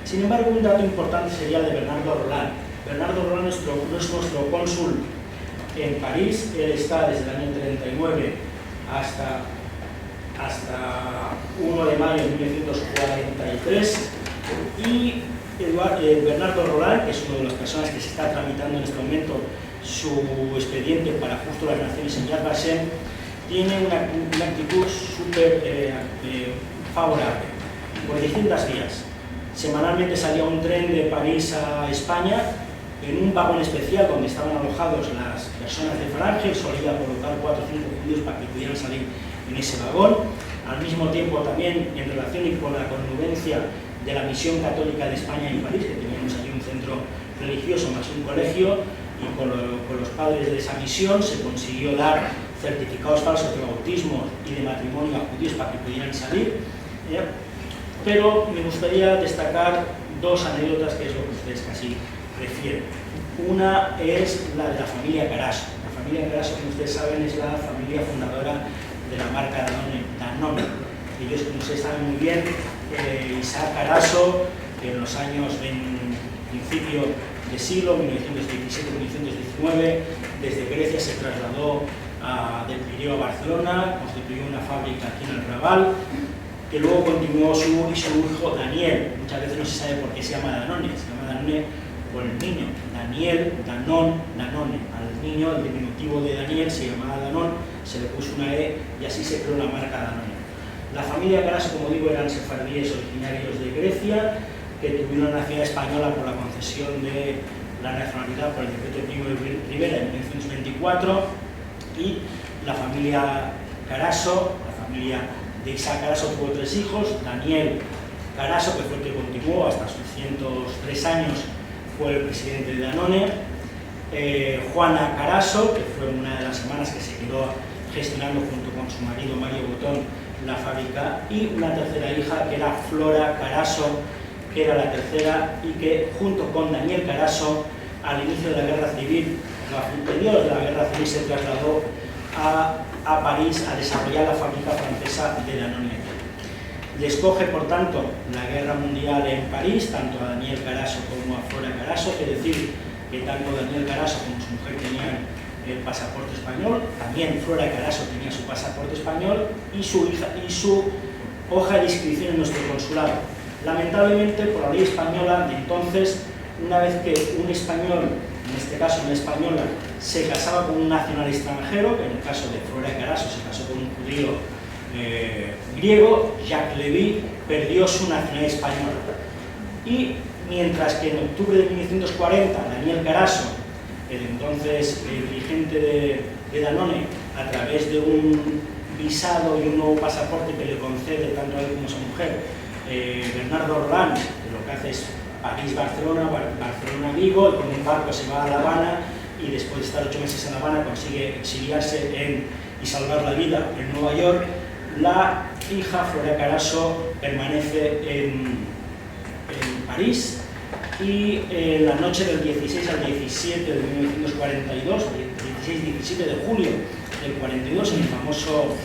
Sin embargo, un dato importante sería el de Bernardo Roland. Bernardo Roland no es nuestro cónsul en París. Él está desde el año 39 hasta 1 de mayo de 1943, y Bernardo Roland, que es una de las personas que se está tramitando en este momento su expediente para justo las naciones en Yad Vashem, tiene una actitud súper favorable, por distintas vías. Semanalmente salía un tren de París a España en un vagón especial donde estaban alojados las personas de Falange. Solía colocar 4 o 5 judíos para que pudieran salir en ese vagón. Al mismo tiempo, también en relación con la connivencia de la Misión Católica de España en París, que teníamos allí un centro religioso más un colegio, y con los padres de esa misión se consiguió dar certificados falsos de bautismo y de matrimonio a judíos para que pudieran salir. Pero me gustaría destacar 2 anécdotas, que es lo que ustedes casi refieren. Una es la de la familia Carasso. La familia Carasso, como ustedes saben, es la familia fundadora de la marca Danone. Ellos, como ustedes saben muy bien, Isaac Carasso, que en los años principio de siglo, 1917-1919, desde Grecia se trasladó del Pireo a Barcelona, constituyó una fábrica aquí en el Raval, que luego continuó su hijo Daniel. Muchas veces no se sabe por qué se llama Danone. Se llama Danone por el niño. Daniel, Danone. Al niño, el diminutivo de Daniel, se llamaba Danone, se le puso una E y así se creó la marca Danone. La familia Carasso, como digo, eran sefardíes originarios de Grecia, que tuvieron la nacionalidad española por la concesión de la nacionalidad por el decreto de Primo de Rivera en 1924, y la familia Carasso, la familia de Isaac Carasso, tuvo 3 hijos. Daniel Carasso, que fue el que continuó hasta sus 103 años, fue el presidente de Danone. Juana Carasso, que fue una de las hermanas que se quedó gestionando junto con su marido Mario Botón la fábrica, y una tercera hija que era Flora Carasso, que era la tercera, y que junto con Daniel Carasso, al inicio de la Guerra Civil, a periodos de la Guerra Civil, se trasladó a París a desarrollar la fábrica francesa de Danone. Les coge, por tanto, la Guerra Mundial en París, tanto a Daniel Carasso como a Flora Carasso, es decir, que tanto Daniel Carasso como su mujer tenían el pasaporte español, también Flora Carasso tenía su pasaporte español y su hoja de inscripción en nuestro consulado. Lamentablemente, por la ley española de entonces, una vez que un español, en este caso una española, se casaba con un nacional extranjero, que en el caso de Flora Carasso se casó con un judío griego, Jacques Lévy perdió su nacionalidad española. Y mientras que en octubre de 1940 Daniel Carasso, el entonces dirigente de Danone, a través de un visado y un nuevo pasaporte que le concede tanto a él como a su mujer, Bernardo Roland, que lo que hace es París-Barcelona, Barcelona-Vigo, y con un barco se va a La Habana, y después de estar 8 meses en La Habana consigue exiliarse y salvar la vida en Nueva York. La hija, Flora Carasso, permanece en París, y la noche del 16 al 17 de 1942, 16-17 de julio del 42, en el famoso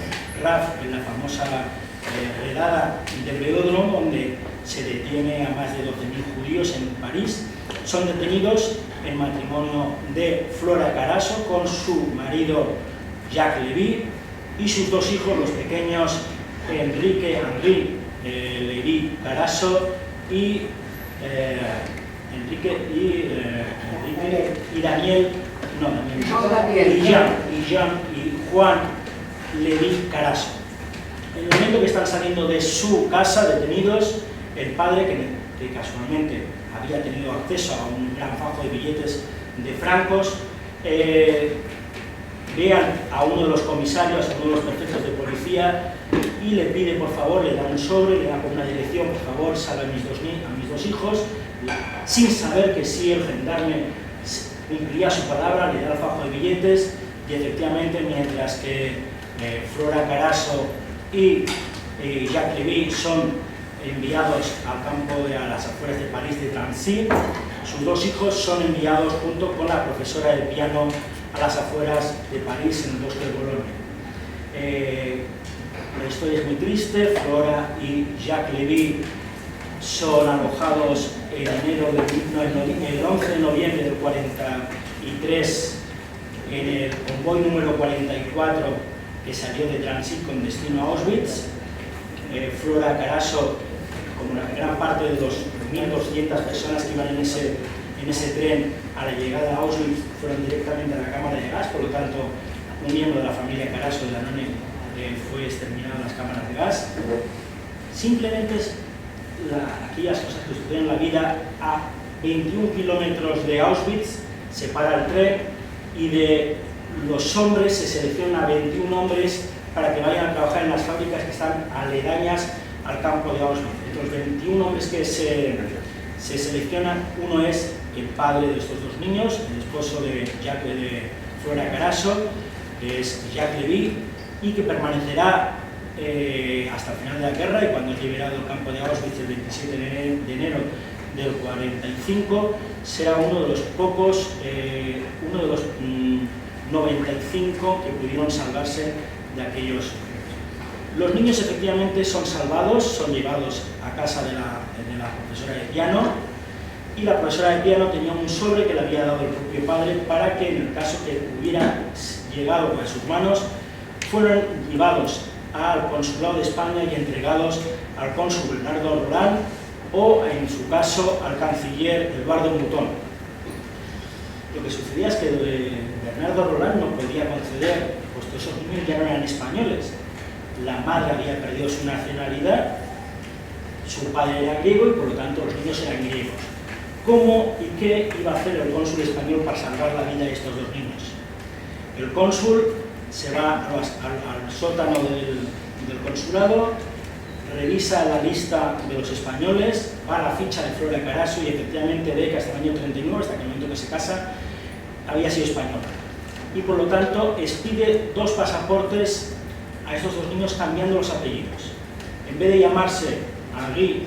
RAF, en la famosa redada del Velódromo, donde se detiene a más de 12.000 judíos en París, son detenidos en matrimonio de Flora Carasso con su marido Jacques Lévy y sus 2 hijos, los pequeños Henri Lévy Carasso y Jean y Juan Lévy Carasso. En el momento que están saliendo de su casa detenidos, el padre, que casualmente había tenido acceso a un gran fajo de billetes de francos, vean a uno de los comisarios, a uno de los prefectos de policía, y le pide, por favor, le da un sobre, le da con una dirección: por favor, salve a mis 2 hijos, sin saber que si el gendarme cumplía su palabra, le da el fajo de billetes, y efectivamente, mientras que Flora Carasso y Jacques Lévy son enviados al campo a las afueras de París de Drancy, sus 2 hijos son enviados junto con la profesora de piano a las afueras de París, en el bosque de Bolonia. La historia es muy triste. Flora y Jacques Lévy son alojados el 11 de noviembre del 43 en el convoy número 44 que salió de Transit con destino a Auschwitz. Flora Carasso, como la gran parte de los 1.200 personas que iban en ese tren a la llegada a Auschwitz, fueron directamente a la cámara de gas. Por lo tanto, un miembro de la familia Carasso de Danone fue exterminado en las cámaras de gas. Simplemente es aquellas cosas que suceden en la vida. A 21 kilómetros de Auschwitz se para el tren y de los hombres se seleccionan a 21 hombres para que vayan a trabajar en las fábricas que están aledañas al campo de Auschwitz. De los 21 hombres que se seleccionan, uno es el padre de estos dos niños, el esposo de Flora Carasso, que es Jacques Lévy, y que permanecerá hasta el final de la guerra, y cuando es liberado del campo de Auschwitz el 27 de enero del 45, será uno de los pocos, uno de los 95 que pudieron salvarse de aquellos. Los niños efectivamente son salvados, son llevados a casa de la profesora de piano, y la profesora de piano tenía un sobre que le había dado el propio padre para que, en el caso que hubiera llegado a sus manos, fueron llevados al consulado de España y entregados al cónsul Bernardo Roland, o en su caso al canciller Eduardo Mouton. Lo que sucedía es que Bernardo Roland no podía conceder, puesto esos niños ya no eran españoles. La madre había perdido su nacionalidad, su padre era griego y por lo tanto los niños eran griegos. ¿Cómo y qué iba a hacer el cónsul español para salvar la vida de estos dos niños? El cónsul se va al sótano del consulado, revisa la lista de los españoles, va a la ficha de Flora Carasso y efectivamente ve que hasta el año 39, hasta el momento que se casa, había sido española. Y por lo tanto expide dos pasaportes a estos dos niños cambiando los apellidos. En vez de llamarse Henri,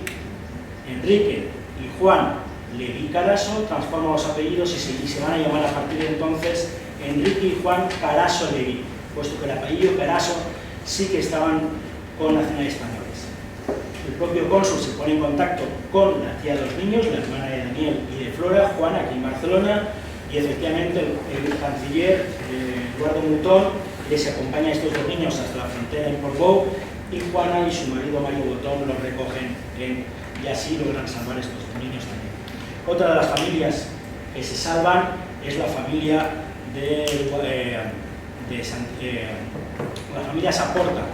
Enrique y Juan Lévy Carasso, transforma los apellidos y se van a llamar a partir de entonces Enrique y Juan Carasso Lévy, puesto que el apellido Carasso sí que estaban con nacionales españoles. El propio cónsul se pone en contacto con la tía de los niños, la hermana de Daniel y de Flora, Juana, aquí en Barcelona, y efectivamente el canciller Eduardo Mouton les acompaña a estos dos niños hasta la frontera en Portbou, y Juana y su marido Mario Botón los recogen y así logran salvar a estos dos niños también. Otra de las familias que se salvan es la familia la familia Saporta,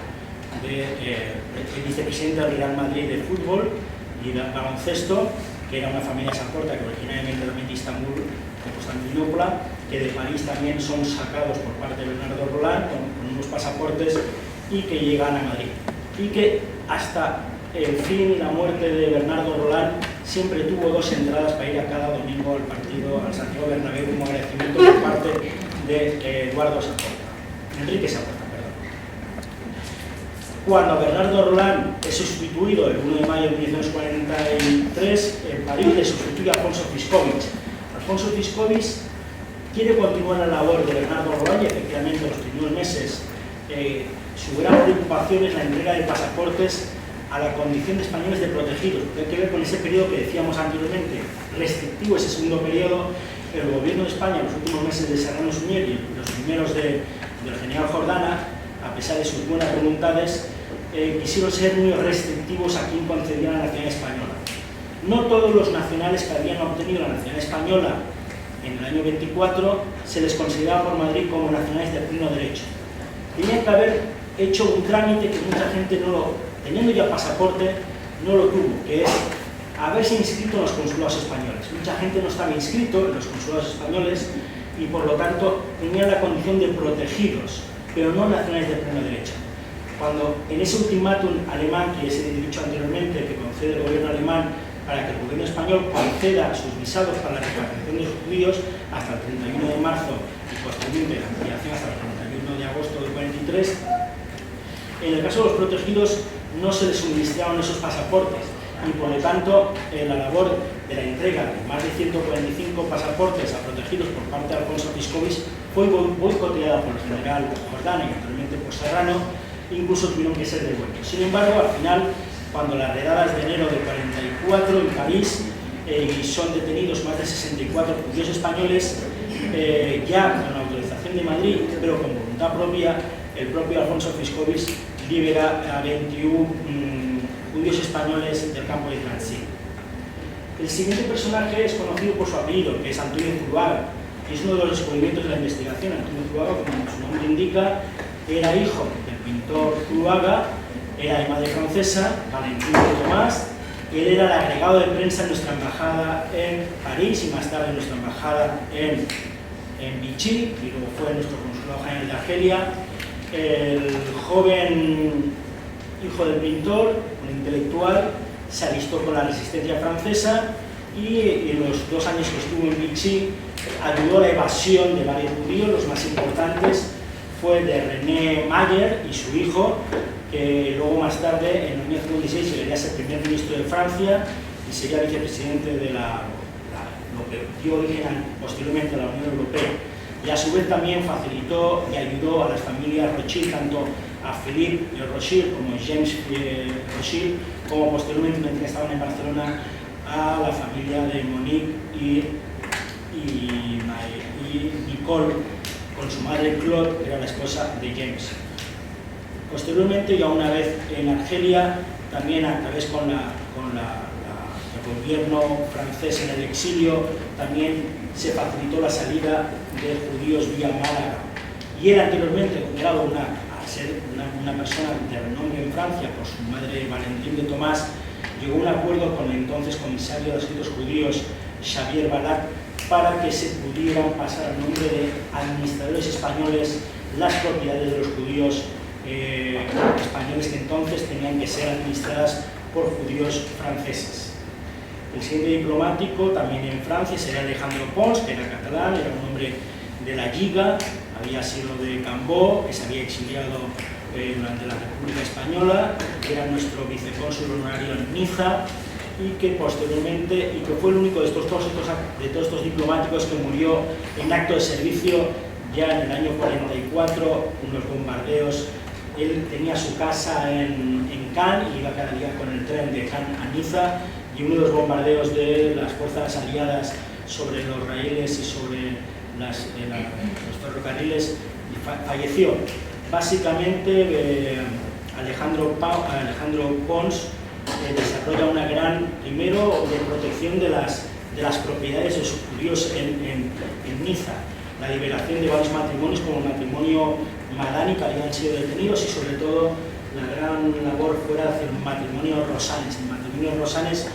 el vicepresidente del Real Madrid de fútbol y de baloncesto, que era una familia Saporta que originariamente también de Istambul, de Constantinopla, que de París también son sacados por parte de Bernardo Roland con unos pasaportes y que llegan a Madrid. Y que hasta el fin y la muerte de Bernardo Roland siempre tuvo dos entradas para ir a cada domingo al partido, al Santiago Bernabéu, como agradecimiento por parte de Eduardo Saporta, Enrique Saporta. Cuando Bernardo Roland es sustituido el 1 de mayo de 1943, en París le sustituye a Alfonso Fiscovich. Alfonso Fiscovich quiere continuar la labor de Bernardo Roland y efectivamente en los primeros meses su gran preocupación es la entrega de pasaportes a la condición de españoles de protegidos, porque hay que ver con ese periodo que decíamos anteriormente, restrictivo ese segundo periodo. El gobierno de España, en los últimos meses de Serrano Suñer y los primeros del general Jordana, a pesar de sus buenas voluntades, quisieron ser muy restrictivos a quien concedía la nacionalidad española. No todos los nacionales que habían obtenido la nacionalidad española en el año 24 se les consideraba por Madrid como nacionales de pleno derecho. Tenían que haber hecho un trámite que mucha gente teniendo ya pasaporte, no lo tuvo, que es haberse inscrito en los consulados españoles. Mucha gente no estaba inscrito en los consulados españoles y por lo tanto tenían la condición de protegidos, pero no nacionales de pleno derecho. Cuando en ese ultimátum alemán, que se he dicho anteriormente, que concede el gobierno alemán para que el gobierno español conceda sus visados para la repatriación de los judíos hasta el 31 de marzo y posteriormente la ampliación hasta el 31 de agosto del 43, en el caso de los protegidos no se les suministraron esos pasaportes y por lo tanto la labor de la entrega de más de 145 pasaportes a protegidos por parte de Alfonso Fiscovich fue boicoteada por el general Jordana y actualmente por Serrano, incluso tuvieron que ser devueltos. Sin embargo, al final, cuando las redadas de enero de 44 en París, y son detenidos más de 64 judíos españoles, ya con la autorización de Madrid, pero con voluntad propia, el propio Alfonso Fiscovis libera a 21 judíos españoles del campo de Drancy. El siguiente personaje es conocido por su apellido, que es Antonio Zuluaga, y es uno de los descubrimientos de la investigación. Antonio Zuluaga, como su nombre indica, era hijo del pintor Zuluaga, era de madre francesa, Valentín de Tomás. Él era el agregado de prensa en nuestra embajada en París y más tarde en nuestra embajada en Vichy, y luego fue nuestro consulado general de Argelia. El joven hijo del pintor, un intelectual, se alistó con la resistencia francesa y en los 2 años que estuvo en Vichy ayudó a la evasión de varios judíos. Los más importantes fue de René Mayer y su hijo, que luego más tarde, en el año 56, llegaría a ser primer ministro de Francia y sería vicepresidente de lo que dio origen posteriormente a la Unión Europea. Y a su vez también facilitó y ayudó a las familias Rothschild, tanto a Philippe Rothschild como a James Rothschild, como posteriormente, mientras estaban en Barcelona, a la familia de Monique y Nicole, con su madre Claude, que era la esposa de James. Posteriormente, ya una vez en Argelia, también a través con el gobierno francés en el exilio, también se facilitó la salida de judíos vía Málaga. Y él, anteriormente considerado a ser una persona de renombre en Francia por su madre Valentín de Tomás, llegó a un acuerdo con el entonces comisario de asuntos judíos Xavier Balat para que se pudieran pasar al nombre de administradores españoles las propiedades de los judíos españoles, que entonces tenían que ser administradas por judíos franceses. El siguiente diplomático, también en Francia, sería Alejandro Pons, que era catalán, era un hombre de la Lliga, había sido de Cambó, que se había exiliado durante la República Española, que era nuestro vicecónsul honorario en Niza, y que posteriormente, y que fue el único de todos estos diplomáticos que murió en acto de servicio ya en el año 44, unos bombardeos. Él tenía su casa en Cannes y iba cada día con el tren de Cannes a Niza, y uno de los bombardeos de las fuerzas aliadas sobre los raíles y sobre los ferrocarriles falleció. Básicamente, Alejandro Pons desarrolla una gran, primero, de protección de las propiedades de sus judíos en Niza, la liberación de varios matrimonios, como el matrimonio Madani, que habían sido detenidos, y sobre todo la gran labor fuera hacia el matrimonio Rosales. El matrimonio Rosales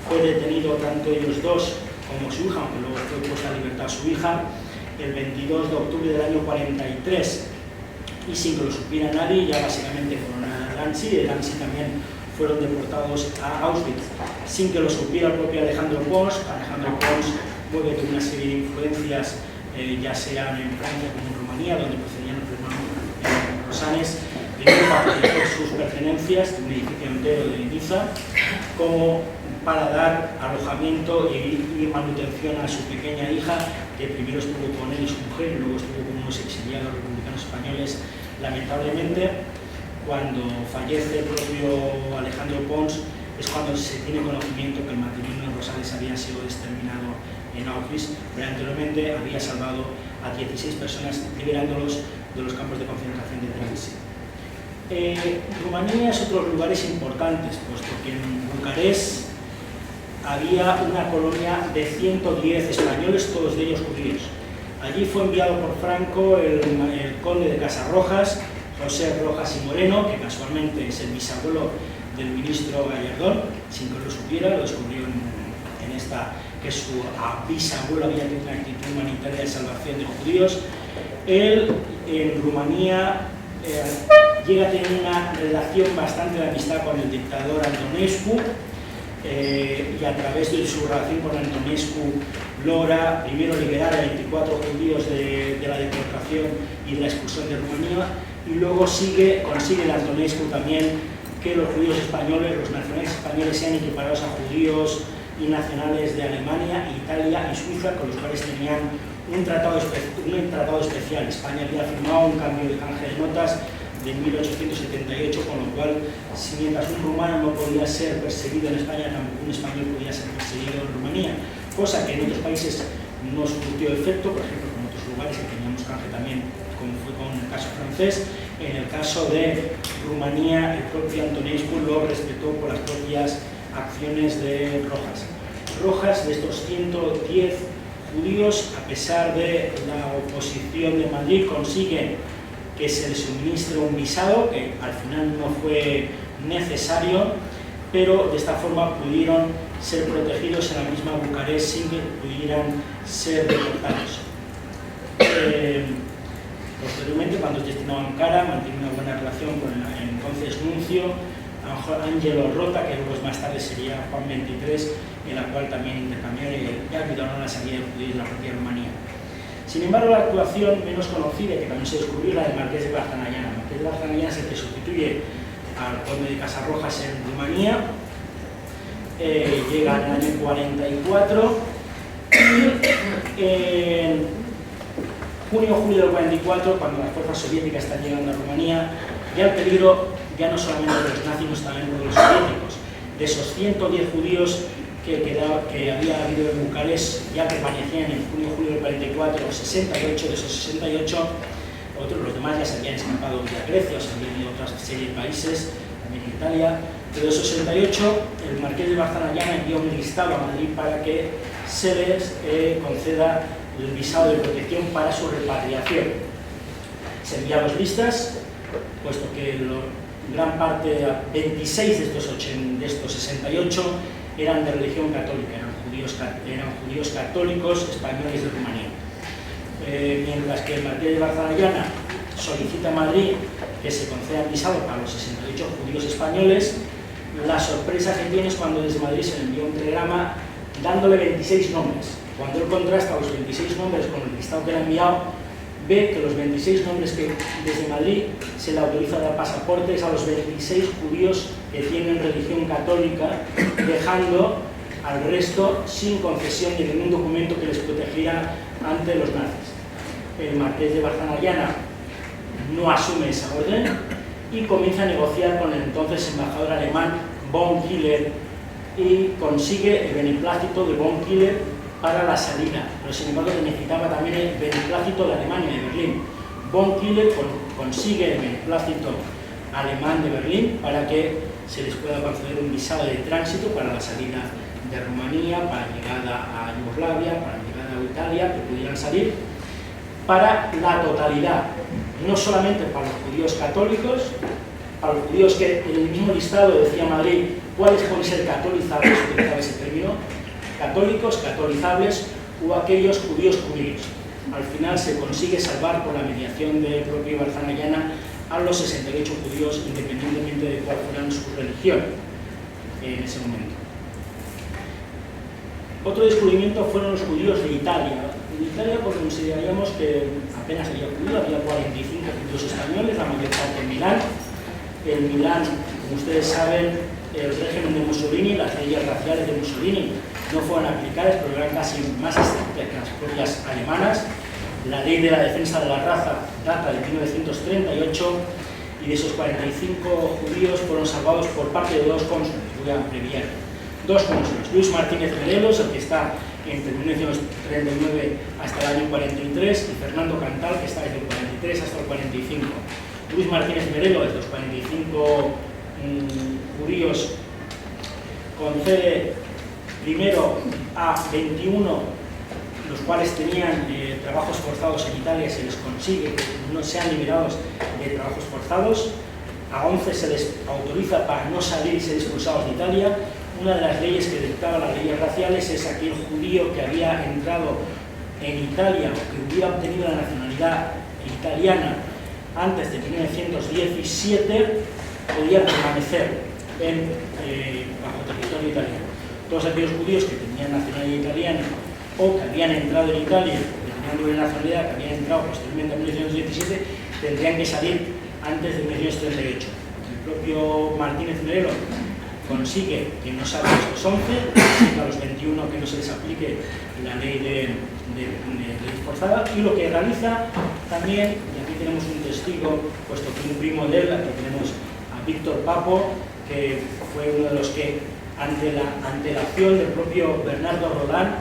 fue detenido tanto ellos dos como su hija, aunque luego fue puesta a libertad su hija, el 22 de octubre del año 43, y sin que lo supiera nadie, ya básicamente fueron a Drancy. De Drancy también fueron deportados a Auschwitz, sin que lo supiera el propio Alejandro Pons. Alejandro Pons mueve de una serie de influencias, ya sean en Francia como en Rumanía, donde procedían los hermanos Rosanes, primero para proteger sus pertenencias de un edificio entero de Niza, como para dar alojamiento y manutención a su pequeña hija, que primero estuvo con él y su mujer, y luego estuvo con unos exiliados republicanos españoles. Lamentablemente, cuando fallece el propio Alejandro Pons, es cuando se tiene conocimiento que el matrimonio Rosales había sido exterminado en Auschwitz, pero anteriormente había salvado a 16 personas, liberándolos de los campos de concentración de Drancy. Rumanía es otros lugares importantes, puesto que en Bucarest había una colonia de 110 españoles, todos de ellos judíos. Allí fue enviado por Franco el conde de Casarrojas, José Rojas y Moreno, que casualmente es el bisabuelo del ministro Gallardón, sin que lo supiera, lo descubrió en esta, que su bisabuelo había tenido una actitud humanitaria de salvación de judíos. Él en Rumanía llega a tener una relación bastante de amistad con el dictador Antonescu, y a través de su relación con Antonescu logra primero liberar a 24 judíos de la deportación y de la expulsión de Rumanía, y luego consigue el Antonescu también que los judíos españoles, los nacionales españoles, sean equiparados a judíos y nacionales de Alemania, Italia y Suiza, con los cuales tenían un tratado especial. España había firmado un cambio de canje de notas de 1878, con lo cual, si mientras un rumano no podía ser perseguido en España, tampoco un español podía ser perseguido en Rumanía, cosa que en otros países no surtió efecto, por ejemplo, en otros lugares que teníamos canje también, como fue con el caso francés. En el caso de Rumanía, el propio Antonescu lo respetó por las propias acciones de Rojas. Rojas, de estos 110 judíos, a pesar de la oposición de Madrid, consigue que se les suministre un visado, que al final no fue necesario, pero de esta forma pudieron ser protegidos en la misma Bucarest sin que pudieran ser deportados. Posteriormente, cuando es destinado a Ankara, mantiene una buena relación con el entonces nuncio Angelo Rota, que luego más tarde sería Juan XXIII, en la cual también intercambiaron y ayudaron a la salida de judíos de la propia Rumanía. Sin embargo, la actuación menos conocida, que también se descubrió, la del Marqués de Barzanayana. El Marqués de Barzanayana es el que sustituye al conde de Casarrojas en Rumanía, llega en el año 44 y en junio o julio del 44, cuando las fuerzas soviéticas están llegando a Rumanía, ya el peligro ya no solamente de los nazis, sino también de los soviéticos. De esos 110 judíos que había habido en Bucarest, ya permanecían en junio o julio del 44, 68, de esos 68, los demás ya se habían escapado a Grecia, o se habían ido a otra serie de países, también Italia. De los 68, el Marqués de Barzanayana envió un listado a Madrid para que se les conceda el visado de protección para su repatriación. Se envían dos listas, puesto que gran parte, 26 de estos 68, eran de religión católica, eran judíos católicos españoles de Rumanía. Mientras que el Marqués de Barzanayana solicita a Madrid que se conceda el visado para los 68 judíos españoles, la sorpresa que tiene es cuando desde Madrid se le envió un telegrama dándole 26 nombres. Cuando él contrasta los 26 nombres con el listado que le ha enviado, ve que los 26 nombres que desde Madrid se le autoriza a dar pasaportes a los 26 judíos que tienen religión católica, dejando al resto sin concesión de ningún documento que les protegiera ante los nazis. El Marqués de Barzanayana no asume esa orden y comienza a negociar con el entonces embajador alemán von Killer y consigue el beneplácito de von Killer para la salida, pero sin embargo necesitaba también el beneplácito de Alemania, de Berlín. Von Killer consigue el beneplácito alemán de Berlín para que se les pueda conceder un visado de tránsito para la salida de Rumanía, para llegada a Yugoslavia, para llegada a Italia, que pudieran salir, para la totalidad, no solamente para los judíos católicos, para los judíos que en el mismo listado decía Madrid cuáles pueden ser catolizables, utilizaba ese término, católicos, catolizables o aquellos judíos judíos. Al final se consigue salvar por la mediación del propio Barzanayana a los 68 judíos, independientemente de cuál fuera su religión en ese momento. Otro descubrimiento fueron los judíos de Italia. En Italia pues, consideraríamos que apenas había judíos, había 45 judíos españoles, la mayor parte en Milán. En Milán, como ustedes saben, el régimen de Mussolini, las leyes raciales de Mussolini no fueron aplicadas, pero eran casi más estrictas que las propias alemanas. La ley de la defensa de la raza data de 1938 y de esos 45 judíos fueron salvados por parte de dos cónsules. Voy a abreviar. Dos cónsules, Luis Martínez Morelos, el que está entre 1939 hasta el año 43, y Fernando Cantal, que está desde el 43 hasta el 45. Luis Martínez Morelos, de los 45 judíos, concede primero a 21, los cuales tenían trabajos forzados en Italia, se les consigue que no sean liberados de trabajos forzados. A 11 se les autoriza para no salir y ser expulsados de Italia. Una de las leyes que dictaba las leyes raciales es aquel judío que había entrado en Italia o que hubiera obtenido la nacionalidad italiana antes de 1917 podía permanecer bajo territorio italiano. Todos aquellos judíos que tenían nacionalidad italiana o que habían entrado en Italia, que tenían doble nacionalidad, que habían entrado posteriormente en 1917, tendrían que salir antes de 1938. El propio Martínez Melero consigue que no salgan estos 11, a los 21 que no se les aplique la ley de ley forzada, y lo que realiza también, y aquí tenemos un testigo, puesto que un primo de él, aquí tenemos a Víctor Papo, que fue uno de los que, ante la acción del propio Bernardo Roland,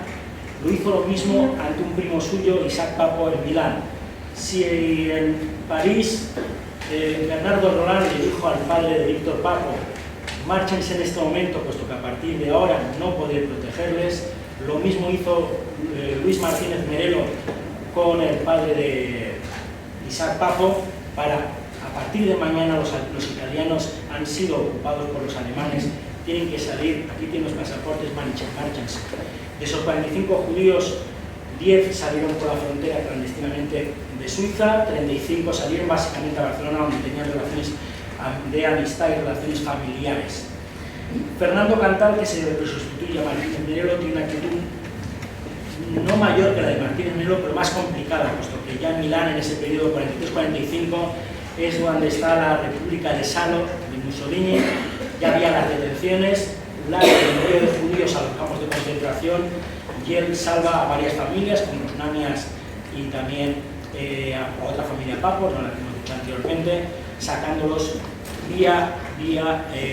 lo hizo lo mismo ante un primo suyo, Isaac Papo, en Milán. Si en París Bernardo Roland le dijo al padre de Víctor Papo: márchense en este momento, puesto que a partir de ahora no podré protegerles, lo mismo hizo Luis Martínez Merelo con el padre de Isaac Papo, para, a partir de mañana los italianos han sido ocupados por los alemanes, tienen que salir, aquí tienen los pasaportes, márchense. De esos 45 judíos, 10 salieron por la frontera clandestinamente de Suiza, 35 salieron básicamente a Barcelona, donde tenían relaciones de amistad y relaciones familiares. Fernando Cantal, que se sustituye a Martínez Merelo, tiene una actitud no mayor que la de Martínez Merelo, pero más complicada, puesto que ya en Milán, en ese periodo 43-45, es donde está la República de Salo, de Mussolini. Ya había las detenciones, el envío de judíos a los campos de concentración, y él salva a varias familias, como los Namias y también a otra familia Papo, no la que hemos dicho anteriormente, sacándolos vía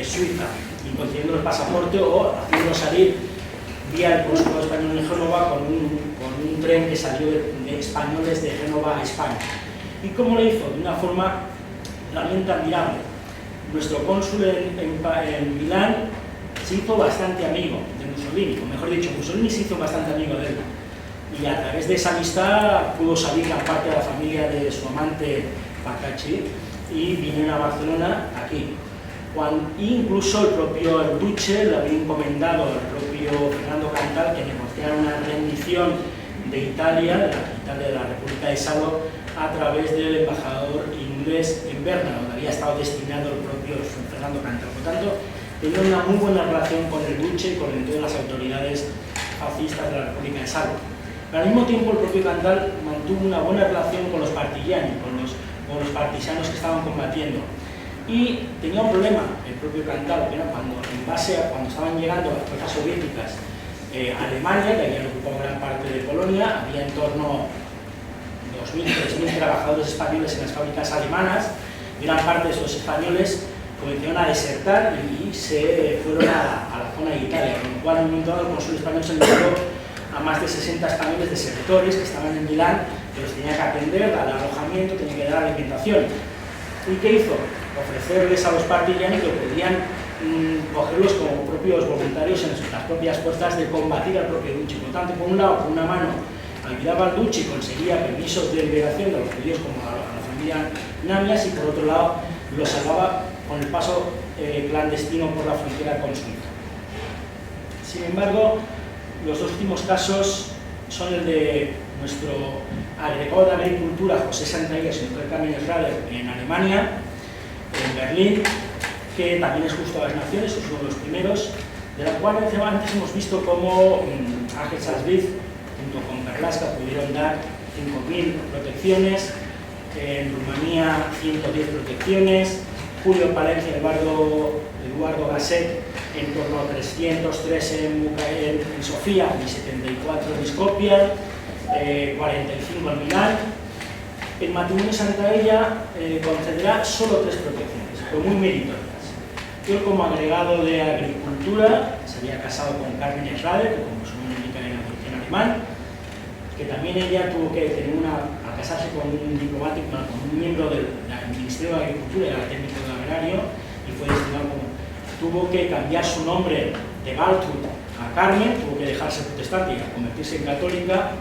Suiza y consiguiendo el pasaporte o haciéndolos salir vía el consulado español en Génova con un tren que salió de españoles de Génova a España. ¿Y cómo lo hizo? De una forma realmente admirable. Nuestro cónsul en Milán se hizo bastante amigo de Mussolini, o mejor dicho, Mussolini se hizo bastante amigo de él. Y a través de esa amistad pudo salir a parte de la familia de su amante Pacacci y vinieron a Barcelona aquí. Incluso el propio Duce le había encomendado al propio Fernando Cantal que negociara una rendición de Italia, de la capital de la República de Salo, a través del embajador inglés en Berna, donde había estado destinado el propio Fernando Cantal. Por tanto, tenía una muy buena relación con el Duce y con todas las autoridades fascistas de la República de Salo. Pero al mismo tiempo, el propio Cantal mantuvo una buena relación con los partigiani, con los partisanos que estaban combatiendo. Y tenía un problema, el propio Cantal, que era cuando estaban llegando las fuerzas soviéticas a Alemania, que habían ocupado gran parte de Polonia, había en torno a 2.000, 3.000 trabajadores españoles en las fábricas alemanas. Gran parte de esos españoles comenzaron a desertar y se fueron a la zona de Italia, con lo cual en un momento dado el cónsul español se encontró a más de 60 españoles desertores que estaban en Milán, que los tenía que atender, dar alojamiento, tenía que dar alimentación. ¿Y qué hizo? Ofrecerles a los partigiani que podían cogerlos como propios voluntarios en las propias fuerzas de combatir al propio Duce. Por tanto, por un lado, por una mano, ayudaba al Duce y conseguía permisos de liberación de los judíos como a la familia Namias, y por otro lado, los salvaba con el paso clandestino por la frontera con Suiza. Sin embargo, los dos últimos casos son el de nuestro agregado de Agricultura, José Santaella, señor Carmen Schrader, en Alemania, en Berlín, que también es justo a las naciones, es uno de los primeros, de la cual antes hemos visto cómo Ángel Salzwitz, junto con Perlasca, pudieron dar 5.000 protecciones, en Rumanía 110 protecciones, Julio Palencia, Eduardo Gasset, en torno a 303 en Sofía y 74 en Skopje, 45 en Milán. El matrimonio Santaella concederá solo 3 protecciones, pero muy meritorias. Yo, como agregado de Agricultura, se había casado con Carmen Schrader, que como su nombre indica era de origen alemán, que también ella tuvo que tener al casarse con un diplomático, con un miembro del Ministerio de Agricultura, era técnico de agrario, y fue destinado tuvo que cambiar su nombre de Waltraud a Carmen, tuvo que dejarse protestante y convertirse en católica,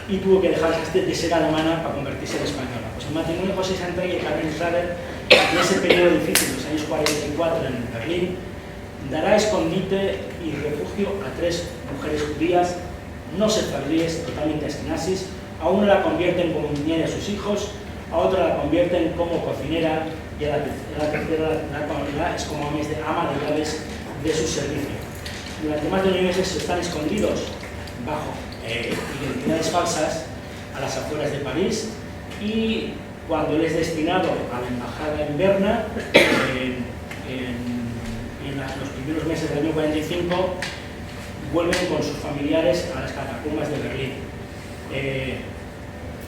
y tuvo que dejarse de ser alemana para convertirse en española. Pues el matrimonio de José Santaella y Carmen Schrader, en ese periodo difícil, los años 44 en Berlín, dará escondite y refugio a 3 mujeres judías, no sefardíes, totalmente askenazis. A una la convierten como niñera de sus hijos, a otra la convierten como cocinera, y a la tercera es como ama de llaves de su servicio. Durante más de 9 meses están escondidos bajo identidades falsas a las afueras de París, y cuando él es destinado a la embajada en Berna, en los primeros meses del año 45, vuelven con sus familiares a las catacumbas de Berlín.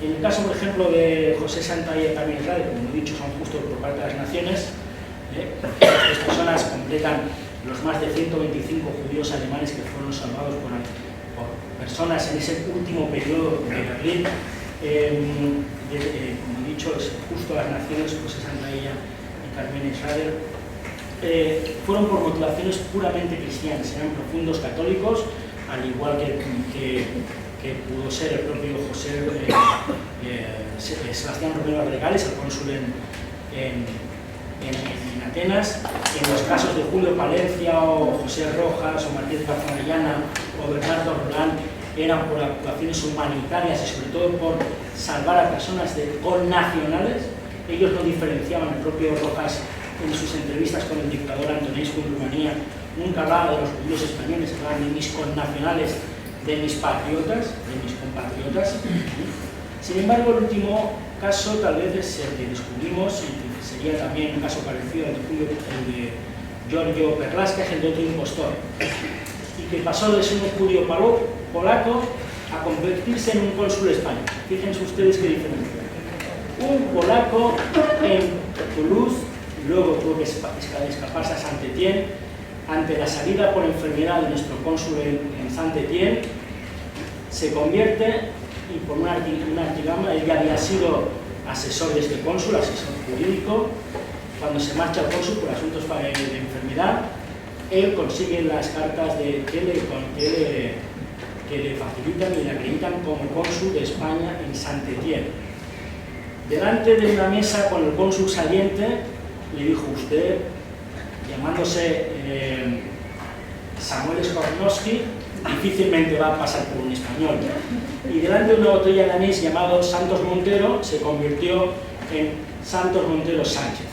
En el caso, por ejemplo, de José Santalla y Carmen Israel, como he dicho, son justos por parte de las naciones. Estas personas completan los más de 125 judíos alemanes que fueron salvados por personas en ese último periodo de Berlín. Como he dicho, es justo las naciones, José Santalla y Carmen Israel, fueron por motivaciones puramente cristianas, eran profundos católicos, al igual que pudo ser el propio Sebastián Romero Arregales, el cónsul en Atenas. En los casos de Julio Palencia o José Rojas o Martínez Garzón o Bernardo Roland, eran por actuaciones humanitarias y sobre todo por salvar a personas connacionales. Ellos no diferenciaban. El propio Rojas, en sus entrevistas con el dictador Antonescu en Rumanía, nunca hablaba de los judíos españoles, hablaba de mis connacionales, de mis patriotas, de mis compatriotas. Sin embargo, el último caso tal vez es el que descubrimos, y que sería también un caso parecido al de Giorgio Perlasca, el de otro impostor, y que pasó de ser un judío polaco a convertirse en un cónsul español. Fíjense ustedes qué diferencia. Un polaco en Toulouse, luego tuvo que escaparse a Saint-Étienne. Ante la salida por enfermedad de nuestro cónsul en Saint-Étienne, se convierte, y por una artigama, él ya había sido asesor de este cónsul, asesor jurídico. Cuando se marcha el cónsul por asuntos de enfermedad, él consigue las cartas que le facilitan y le acreditan como cónsul de España en Saint-Étienne. Delante de una mesa con el cónsul saliente, le dijo: usted, llamándose Samuel Skornowski, difícilmente va a pasar por un español. Y delante de una botella de anís llamado Santos Montero, se convirtió en Santos Montero Sánchez.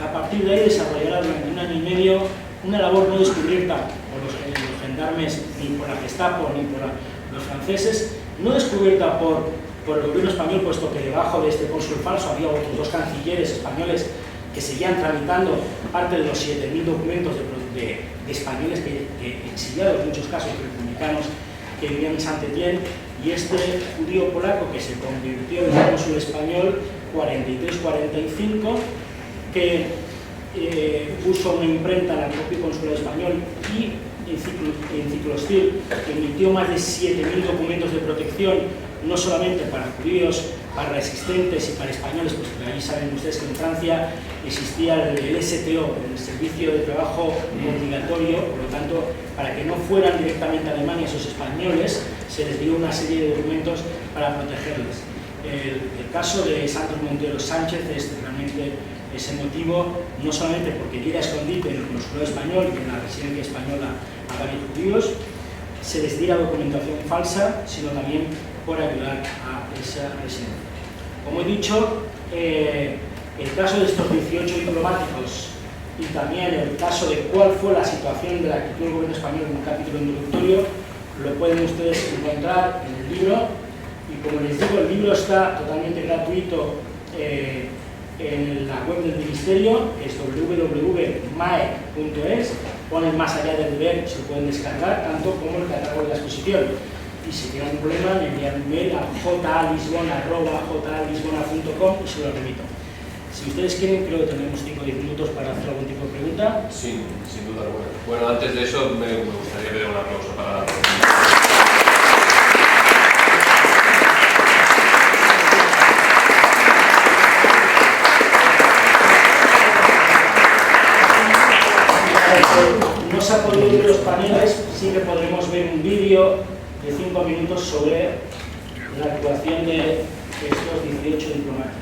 A partir de ahí desarrollará durante 1 año y medio una labor no descubierta por los gendarmes, ni por la Gestapo, ni por los franceses, no descubierta por el gobierno español, puesto que debajo de este cónsul falso había otros 2 cancilleres españoles que seguían tramitando parte de los 7.000 documentos de españoles exiliados, en muchos casos republicanos, que vivían en Saint-Étienne, y este judío polaco que se convirtió en cónsul español 43-45, que puso una imprenta en el propio consulado español y en Ciclostil emitió más de 7.000 documentos de protección, no solamente para judíos, para resistentes y para españoles, pues ahí saben ustedes que en Francia existía el STO, el Servicio de Trabajo Obligatorio. Por lo tanto, para que no fueran directamente a Alemania esos españoles, se les dio una serie de documentos para protegerles. El caso de Santos Montero Sánchez es realmente ese motivo, no solamente porque diera escondite en el consulado español y en la residencia española a varios judíos, se les diera documentación falsa, sino también por ayudar a esa residencia. Como he dicho, el caso de estos 18 diplomáticos y también el caso de cuál fue la situación de la actitud del gobierno español en un capítulo introductorio, lo pueden ustedes encontrar en el libro. Y como les digo, el libro está totalmente gratuito en la web del Ministerio, que es www.mae.es. Ponen Más allá del deber, se lo pueden descargar, tanto como el catálogo de la exposición. Y si tienen un problema, me envían un mail a jalisbona@jalisbona.com y se lo remito. Si ustedes quieren, creo que tenemos 5 o 10 minutos para hacer algún tipo de pregunta. Sí, sin duda alguna. Bueno, antes de eso, me gustaría pedir un aplauso para... No se ha podido ver los paneles, sí que podremos ver un vídeo de 5 minutos sobre la actuación de estos 18 diplomáticos.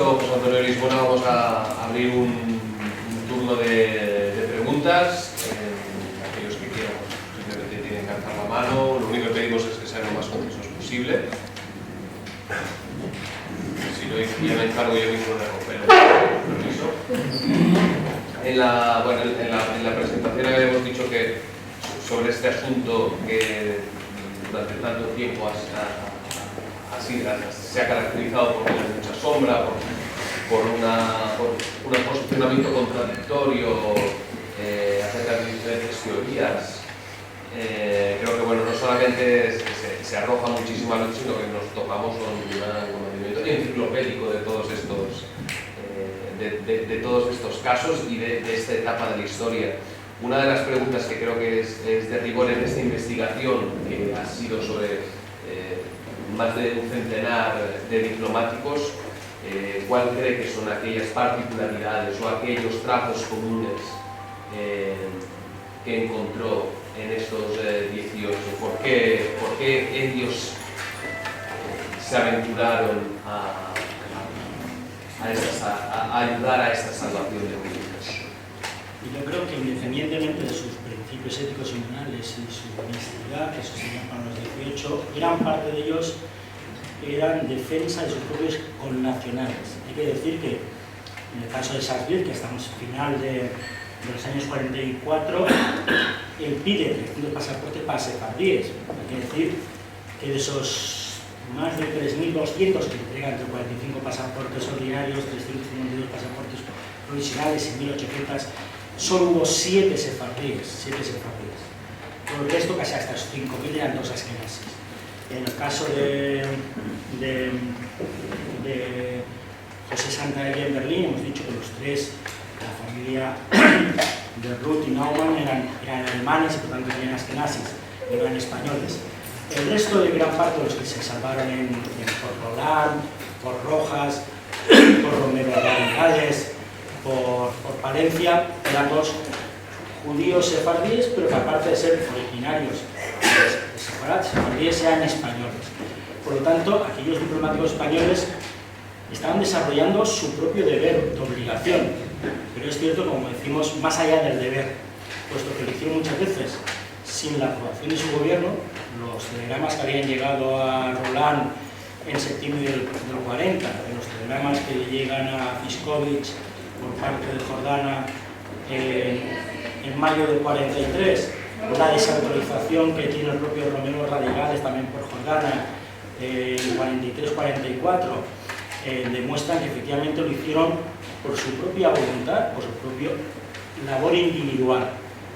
dicho José Antonio Lisbona, vamos a abrir un turno de preguntas. Aquellos que quieran, pues, simplemente tienen que alzar la mano. Lo único que pedimos es que sean lo más concisos posible. Si no, ya me encargo yo mismo de romper el permiso. En la presentación habíamos dicho que sobre este asunto que durante tanto tiempo se ha caracterizado por tener mucha sombra, por un posicionamiento contradictorio acerca de diferentes teorías. Creo que no solamente se arroja muchísima luz, sino que nos topamos con un conocimiento enciclopédico de todos estos casos y de esta etapa de la historia. Una de las preguntas que creo que es de rigor en esta investigación, que ha sido sobre más de un centenar de diplomáticos, ¿cuál cree que son aquellas particularidades o aquellos trazos comunes que encontró en estos 18? ¿Por qué ellos se aventuraron a ayudar a esta salvación de vidas? Y yo creo que independientemente de sus principios éticos y morales y su honestidad, que eso sería para los 18, gran parte de ellos eran defensa de sus propios connacionales. Hay que decir que en el caso de Sarsfield, que estamos al final de los años 44, él pide 300 pasaportes para sefardíes. Hay que decir que de esos más de 3.200 que entregan entre 45 pasaportes ordinarios, 352 pasaportes provisionales y 1.800, solo hubo 7 sefardíes. Por el resto, casi hasta 5.000 eran dos askenazis. En el caso de José Santaella en Berlín, hemos dicho que los tres, la familia de Ruth y Naumann, eran alemanes y por tanto tenían askenazis, eran españoles. El resto de gran parte de los que se salvaron por Roland, por Rojas, por Romero Radicales, por Palencia, eran dos judíos sefardíes, pero que aparte de ser originarios de Sefarad, sefardíes eran españoles. Por lo tanto, aquellos diplomáticos españoles estaban desarrollando su propio deber de obligación, pero es cierto, como decimos, más allá del deber, puesto que lo hicieron muchas veces sin la aprobación de su gobierno. Los telegramas que habían llegado a Roland en septiembre del 40, los telegramas que le llegan a Fiskovich por parte de Jordana en mayo del 43, la desautorización que tiene el propio Romero Radicales también por Jordana en 43-44, demuestran que efectivamente lo hicieron por su propia voluntad, por su propia labor individual.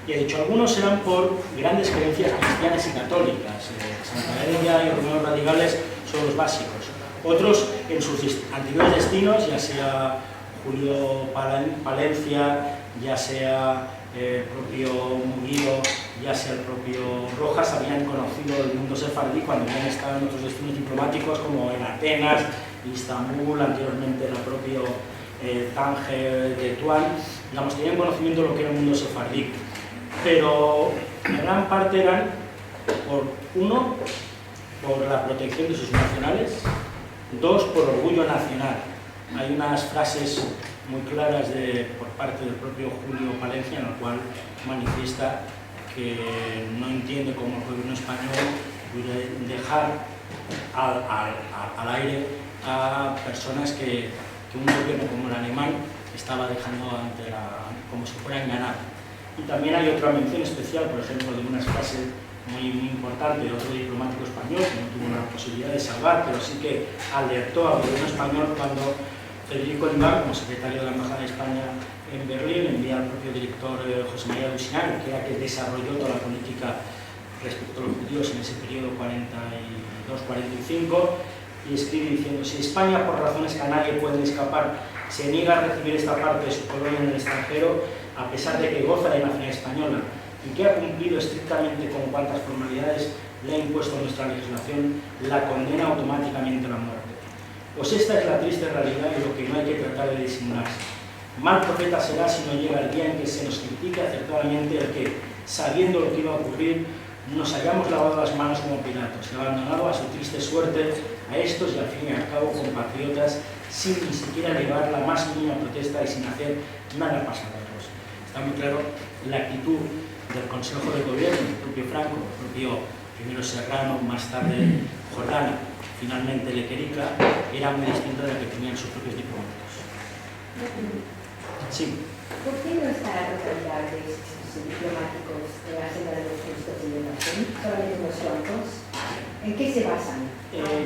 Y he dicho, algunos eran por grandes creencias cristianas y católicas. Santaella y Romero Radicales son los básicos. Otros en sus anteriores destinos, ya sea Julio Palencia, ya sea el propio Murillo, ya sea el propio Rojas, habían conocido el mundo sefardí cuando habían estado en otros destinos diplomáticos como en Atenas, Istambul, anteriormente el propio Tánger, Tetuán. Digamos, tenían conocimiento de lo que era el mundo sefardí, pero en gran parte eran, uno, por la protección de sus nacionales, dos, por orgullo nacional. Hay unas frases muy claras por parte del propio Julio Palencia, en el cual manifiesta que no entiende cómo el gobierno español puede dejar al aire a personas que un gobierno como el alemán estaba dejando como si fuera enganar. Y también hay otra mención especial, por ejemplo, de una frase muy importante de otro diplomático español que no tuvo la posibilidad de salvar, pero sí que alertó al gobierno español cuando Federico Olivar, como secretario de la Embajada de España en Berlín, envía al propio director José María Lusinari, que era que desarrolló toda la política respecto a los judíos en ese periodo 42-45, y escribe diciendo: si España, por razones que a nadie pueden escapar, se niega a recibir esta parte de su colonia en el extranjero, a pesar de que goza de nacionalidad española y que ha cumplido estrictamente con cuantas formalidades le ha impuesto nuestra legislación, la condena automáticamente a la muerte. Pues esta es la triste realidad y lo que no hay que tratar de disimularse. Mal profeta será si no llega el día en que se nos critique acertadamente el que, sabiendo lo que iba a ocurrir, nos hayamos lavado las manos como Pilatos y abandonado a su triste suerte a estos y al fin y al cabo compatriotas sin ni siquiera elevar la más mínima protesta y sin hacer nada pasarlos. Está muy claro la actitud del Consejo de Gobierno, el propio Franco, el propio primero Serrano, más tarde Jordana, finalmente Lequerica, era muy distinta de la que tenían sus propios diplomáticos. Sí. ¿Por qué no está la totalidad de estos diplomáticos de la Senda de los Justos y de la Nación? Solamente unos cuantos. ¿En qué se basan?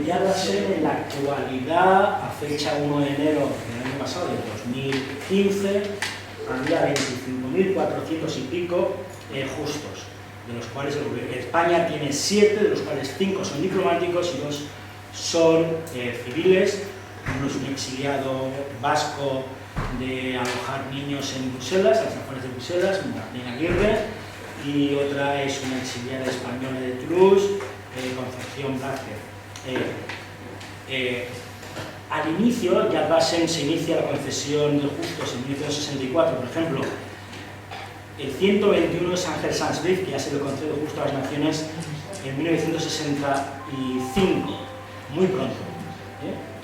Ya va a ser en la actualidad, a fecha 1 de enero del año pasado, del 2015, había 25.400 y pico justos, de los cuales España tiene 7, de los cuales 5 son diplomáticos y 2 son civiles. Uno es un exiliado vasco de alojar niños en Bruselas, a las afueras de Bruselas, Martín Aguirre, y otra es una exiliada española de Toulouse, Concepción Blázquez. Al inicio, Yad Vashem se inicia la concesión de justos en 1964, por ejemplo. El 121 es Ángel Sanz Briz, que ya se le concedió justo a las naciones en 1965, muy pronto.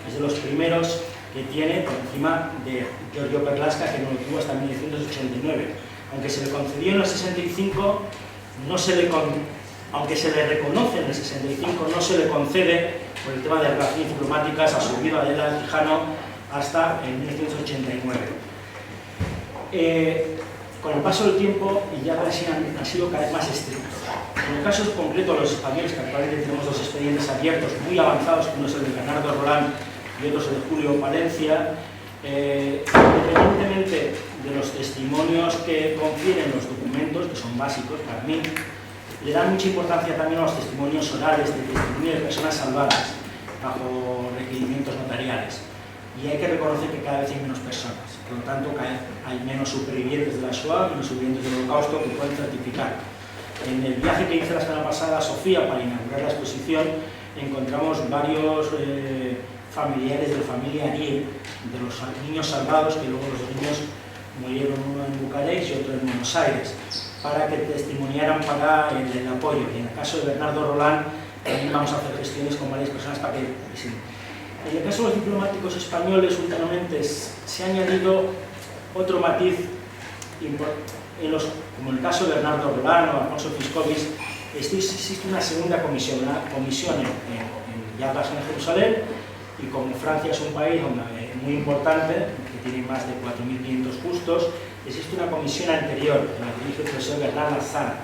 Es de los primeros que tiene, por encima de Giorgio Perlasca, que no lo tuvo hasta 1989. Aunque se le concedió en el 65, aunque se le reconoce en el 65, no se le concede por el tema de relaciones diplomáticas a su vida Adela Quijano hasta en 1989. Con el paso del tiempo, ya han sido cada vez más estrictos. En el caso concreto de los españoles, que actualmente tenemos 2 expedientes abiertos muy avanzados, uno es el de Bernardo Roland y otro es el de Julio Palencia, independientemente de los testimonios que confieren los documentos, que son básicos para mí, le dan mucha importancia también a los testimonios orales, de testimonio de personas salvadas bajo requerimientos notariales. Y hay que reconocer que cada vez hay menos personas, por lo tanto cada vez hay menos supervivientes de la Shoah, menos supervivientes del Holocausto que pueden certificar. En el viaje que hice la semana pasada a Sofía para inaugurar la exposición, encontramos varios familiares de la familia Ariel, de los niños salvados, que luego los niños murieron, uno en Bucarest y otro en Buenos Aires, para que testimoniaran para el apoyo. Y en el caso de Bernardo Roland, también vamos a hacer gestiones con varias personas para que sí. En el caso de los diplomáticos españoles, últimamente se ha añadido otro matiz como en el caso de Bernardo Roland o Alfonso Fiscovis. Existe una segunda comisión, en Yad Vashem en Jerusalén, y como Francia es un país muy importante, que tiene más de 4.500 justos, existe una comisión anterior, que la dirige el profesor Bernard Lazara,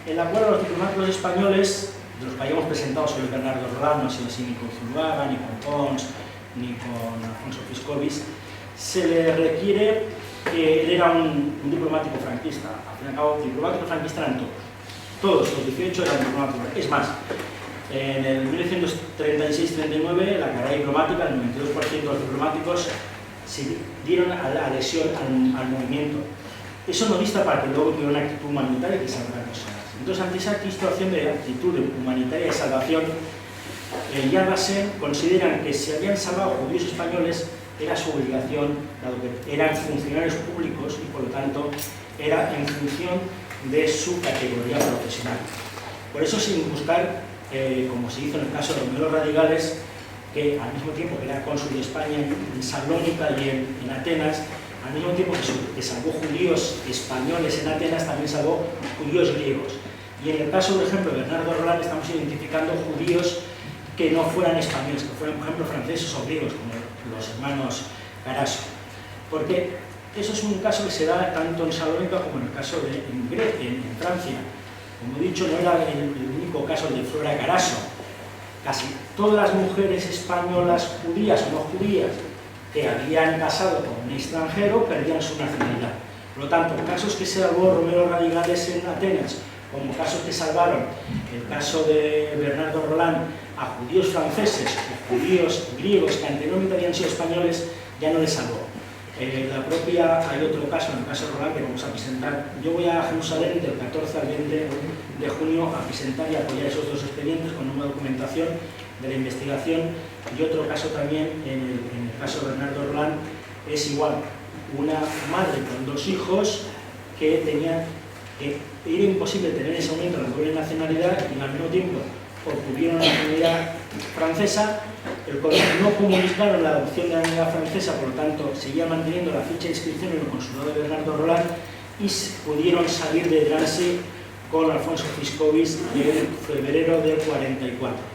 en la cual los diplomáticos españoles, de los que hayamos presentado sobre Bernardo Roland, no ha sido así ni con Zuluaga, ni con Pons, ni con Alfonso Fiscovis, se le requiere que él era un diplomático franquista. Al fin y al cabo, diplomáticos franquistas eran todos los 18 eran diplomáticos. Es más, en el 1936-39, la carrera diplomática, el 92% de los diplomáticos se dieron a la adhesión al movimiento. Eso no dista para que luego tuviera una actitud humanitaria que salvara personas. Entonces, ante esa situación de actitud humanitaria de salvación, Yad Vashem consideran que si habían salvado judíos españoles, era su obligación, dado que eran funcionarios públicos y por lo tanto era en función de su categoría profesional. Por eso, sin buscar, como se hizo en el caso de Romero Radicales, que al mismo tiempo que era cónsul de España en Salónica y en Atenas, al mismo tiempo que salvó judíos españoles en Atenas, también salvó judíos griegos. Y en el caso, por ejemplo, de Bernardo Roland, estamos identificando judíos que no fueran españoles, que fueran, por ejemplo, franceses o griegos, como los hermanos Carasso. Porque eso es un caso que se da tanto en Salónica como en el caso en Francia. Como he dicho, no era el único caso de Flora Carasso. Casi todas las mujeres españolas, judías o no judías, que habían casado con un extranjero, perdían su nacionalidad. Por lo tanto, casos que salvó Romero Radicales en Atenas, como casos que salvaron el caso de Bernardo Roland a judíos franceses o judíos griegos que anteriormente habían sido españoles, ya no les salvó. Hay otro caso, en el caso de Roland, que vamos a presentar. Yo voy a Jerusalén del 14 al 20 de junio a presentar y apoyar esos 2 expedientes con una documentación de la investigación. Y otro caso también, en el caso de Bernardo Roland, es igual. Una madre con 2 hijos que era imposible tener en ese momento la doble nacionalidad y al mismo tiempo obtuvieron la nacionalidad francesa, no comunicaron la adopción de la nacionalidad francesa, por lo tanto seguían manteniendo la ficha de inscripción en el consulado de Bernardo Roland y pudieron salir de Drancy con Alfonso Fiscovis en febrero del 44.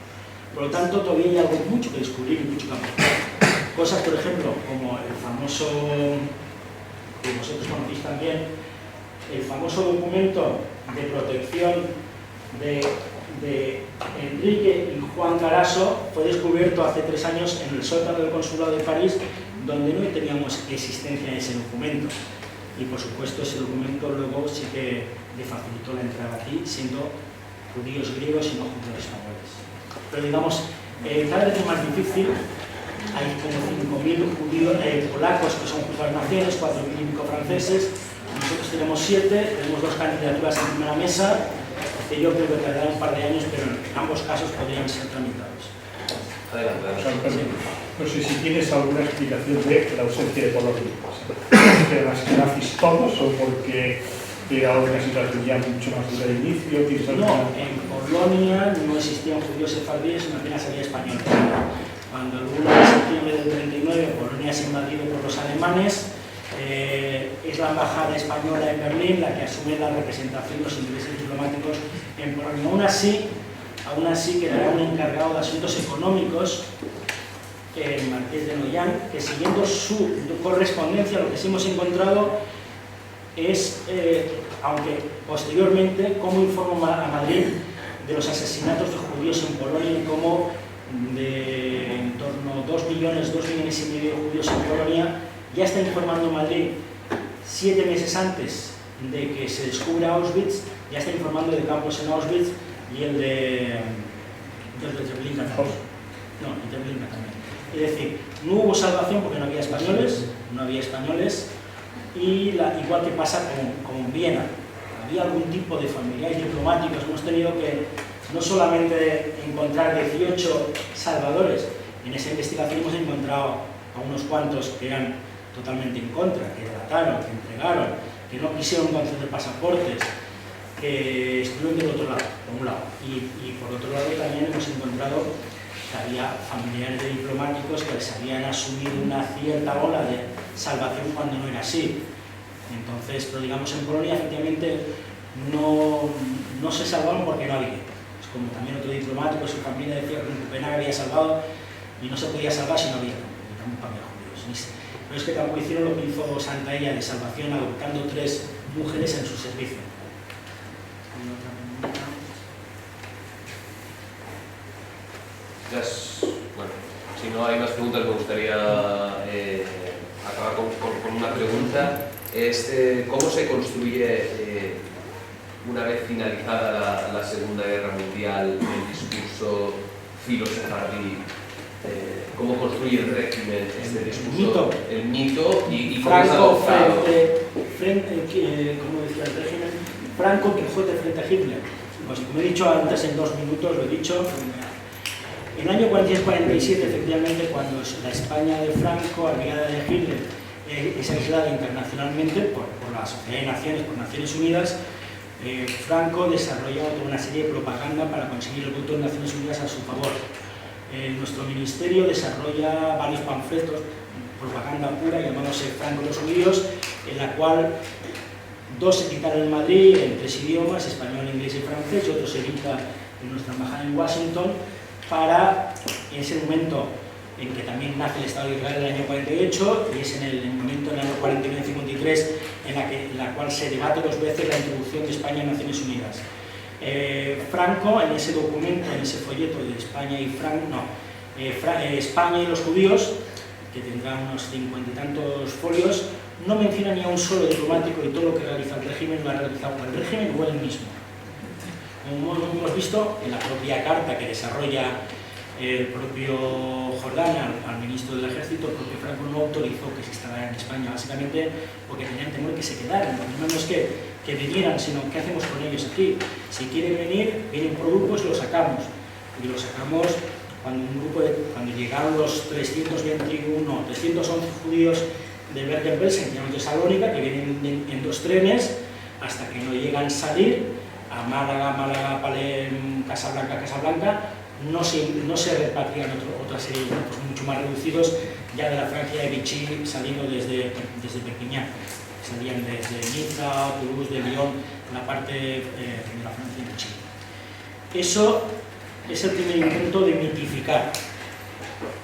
Por lo tanto, todavía hay algo mucho que descubrir y mucho que aportar. Cosas, por ejemplo, como el famoso, que vosotros conocéis también, el famoso documento de protección de Enrique y Juan Carasso fue descubierto hace 3 años en el sótano del Consulado de París, donde no teníamos existencia de ese documento. Y por supuesto ese documento luego sí que le facilitó la entrada aquí, siendo judíos griegos y no judíos españoles. Pero digamos, cada vez es más difícil. Hay como 5.000 judíos polacos que son juzgados naciones, 4.000 y pico franceses. Nosotros tenemos 7, tenemos 2 candidaturas en primera mesa, que yo creo que tardará un par de años, pero en ambos casos podrían ser tramitados. No sé si tienes alguna explicación de la ausencia de Polonia. ¿Que las nazis todos o porque era una situación ya mucho más dura de inicio? No, en Polonia no existían judíos sefardíes, sino apenas había españoles. Cuando el 1 de septiembre del 39 Polonia es invadido por los alemanes, es la embajada española en Berlín la que asume la representación de los intereses diplomáticos en Polonia. Aún así quedará un encargado de asuntos económicos, el marqués de Noyan, que siguiendo su correspondencia lo que sí hemos encontrado es, aunque posteriormente, cómo informa a Madrid de los asesinatos de judíos en Polonia y cómo de en torno a 2 millones y medio de judíos en Polonia ya está informando Madrid 7 meses antes de que se descubra Auschwitz, ya está informando de campos en Auschwitz y el de Treblinka también. No, el de Treblinka también. Es decir, no hubo salvación porque no había españoles, y igual que pasa con Viena, había algún tipo de familiares diplomáticos. Hemos tenido que no solamente encontrar 18 salvadores, en esa investigación hemos encontrado a unos cuantos que eran totalmente en contra, que delataron, que entregaron, que no quisieron conceder pasaportes, que estuvieron del otro lado, por un lado. Y por otro lado también hemos encontrado que había familiares de diplomáticos que les habían asumido una cierta ola de salvación cuando no era así. Entonces, pero digamos, en Polonia efectivamente no se salvaron porque no había. Es como también otro diplomático, su familia decía que en Copenhague había salvado y no se podía salvar si no había. Tampoco había judíos. Pero es que tampoco hicieron lo que hizo Santaella de salvación, adoptando 3 mujeres en su servicio. ¿Hay otra pregunta? Bueno, si no hay más preguntas, me gustaría acabar con una pregunta. ¿Cómo se construye, una vez finalizada la Segunda Guerra Mundial, el discurso filo-sefardí? ¿Cómo construye el régimen este discurso? El mito y cómo es adoptado. Como decía el régimen, Franco, Quijote frente a Hitler. Pues como he dicho antes, en 2 minutos lo he dicho. En el año 46-47, efectivamente, cuando la España de Franco, aliada de Hitler, es aislada internacionalmente por la Sociedad de Naciones, por Naciones Unidas, Franco desarrolla toda una serie de propaganda para conseguir el voto de Naciones Unidas a su favor. Nuestro ministerio desarrolla varios panfletos, propaganda pura, llamándose Franco los judíos, en la cual 2 se editaron en Madrid en 3 idiomas, español, inglés y francés, y otro se edita en nuestra embajada en Washington, para en ese momento en que también nace el Estado de Israel en el año 48, y es en el momento en el año 49-53 en la cual se debate 2 veces la introducción de España en Naciones Unidas. Franco, en ese documento, en ese folleto de España y España y los judíos, que tendrá unos 50 y tantos folios, no menciona ni a un solo diplomático, y todo lo que realiza el régimen lo ha realizado por el régimen o él mismo. Como hemos visto en la propia carta que desarrolla el propio Jordán al ministro del Ejército, el propio Franco no autorizó que se instalara en España, básicamente porque tenían temor que se quedaran. No es que vinieran, sino ¿qué hacemos con ellos aquí? Si quieren venir, vienen por grupos y los sacamos. Y los sacamos cuando llegaron los 311 judíos de Bergen-Belsen, que llaman Tesalónica, que vienen en 2 trenes, hasta que no llegan a salir. a Málaga, Málaga, Palem, Casablanca, Casablanca, no se repartían otra serie de grupos mucho más reducidos ya de la Francia de Vichy, saliendo desde Perpiñán. Salían desde Niza, Toulouse, de Lyon, la parte de la Francia de Vichy. Eso es el primer intento de mitificar.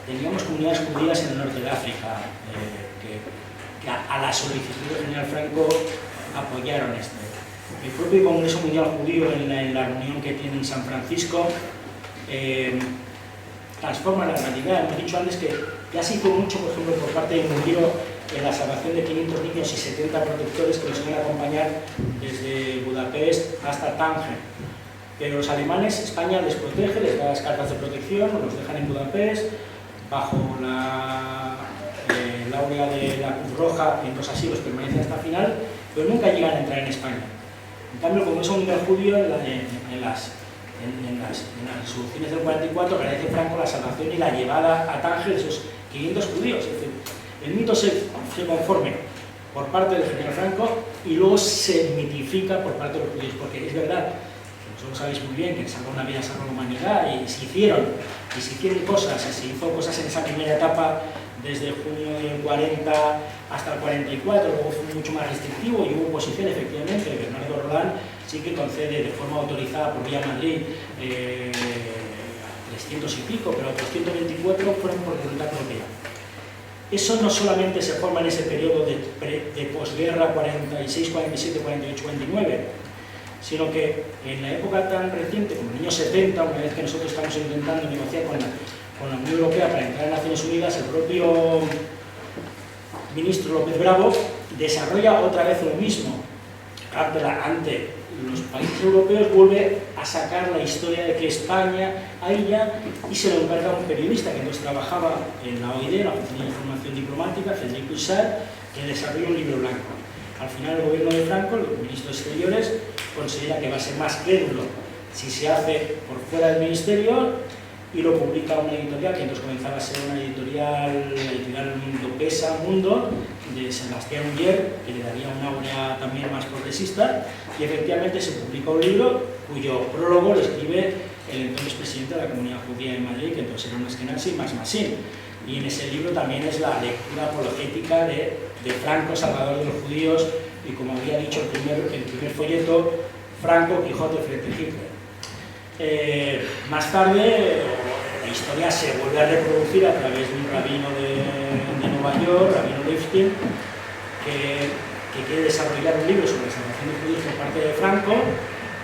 Teníamos comunidades judías en el norte de África que a la solicitud del general Franco apoyaron esto. El propio Congreso Mundial Judío, en la reunión que tiene en San Francisco, transforma la realidad. Hemos dicho antes que ya se hizo mucho, por ejemplo, por parte de Mundiro en la salvación de 500 niños y 70 protectores que los iban a acompañar desde Budapest hasta Tánger. Pero los alemanes, España les protege, les da las cartas de protección, los dejan en Budapest, bajo la áurea de la Cruz Roja, en los asilos permanecen hasta el final, pero nunca llegan a entrar en España. En cambio, el Congreso Mundial Judío, en las resoluciones del 44, agradece Franco la salvación y la llevada a Tánger de esos 500 judíos. Es decir, el mito se conforme por parte del general Franco y luego se mitifica por parte de los judíos, porque es verdad, vosotros sabéis muy bien que salvar una vida salva la humanidad y se hicieron cosas, y se hizo cosas en esa primera etapa desde junio del 40 hasta el 44, luego fue mucho más restrictivo y hubo oposición, efectivamente. Bernardo Roland sí que concede de forma autorizada por vía Madrid 300 y pico, pero otros 124 fueron por voluntad propia. Eso no solamente se forma en ese periodo de posguerra 46, 47, 48, 49, sino que en la época tan reciente como en los años 70, una vez que nosotros estamos intentando negociar con la Unión Europea para entrar en Naciones Unidas, el propio ministro López Bravo desarrolla otra vez lo mismo. Ante los países europeos vuelve a sacar la historia de que España a ella, y se lo encarga un periodista que entonces trabajaba en la OID, la Oficina de Información Diplomática, Federico Issar, que desarrolla un libro blanco. Al final el gobierno de Franco, el ministro de Exteriores, considera que va a ser más crédulo si se hace por fuera del ministerio, y lo publica una editorial que entonces comenzaba a ser una editorial Mundo Pesa, Mundo, de Sebastián Uller, que le daría una obra también más progresista, y efectivamente se publica un libro cuyo prólogo lo escribe el entonces presidente de la Comunidad Judía de Madrid, que entonces era un Ashkenazi más Massin. Y en ese libro también es la lectura apologética de Franco, Salvador de los judíos, y como había dicho el primer folleto, Franco, Quijote frente a Hitler. Más tarde la historia se vuelve a reproducir a través de un rabino de Nueva York, Rabino Lifstein, que quiere desarrollar un libro sobre la salvación de judíos por parte de Franco.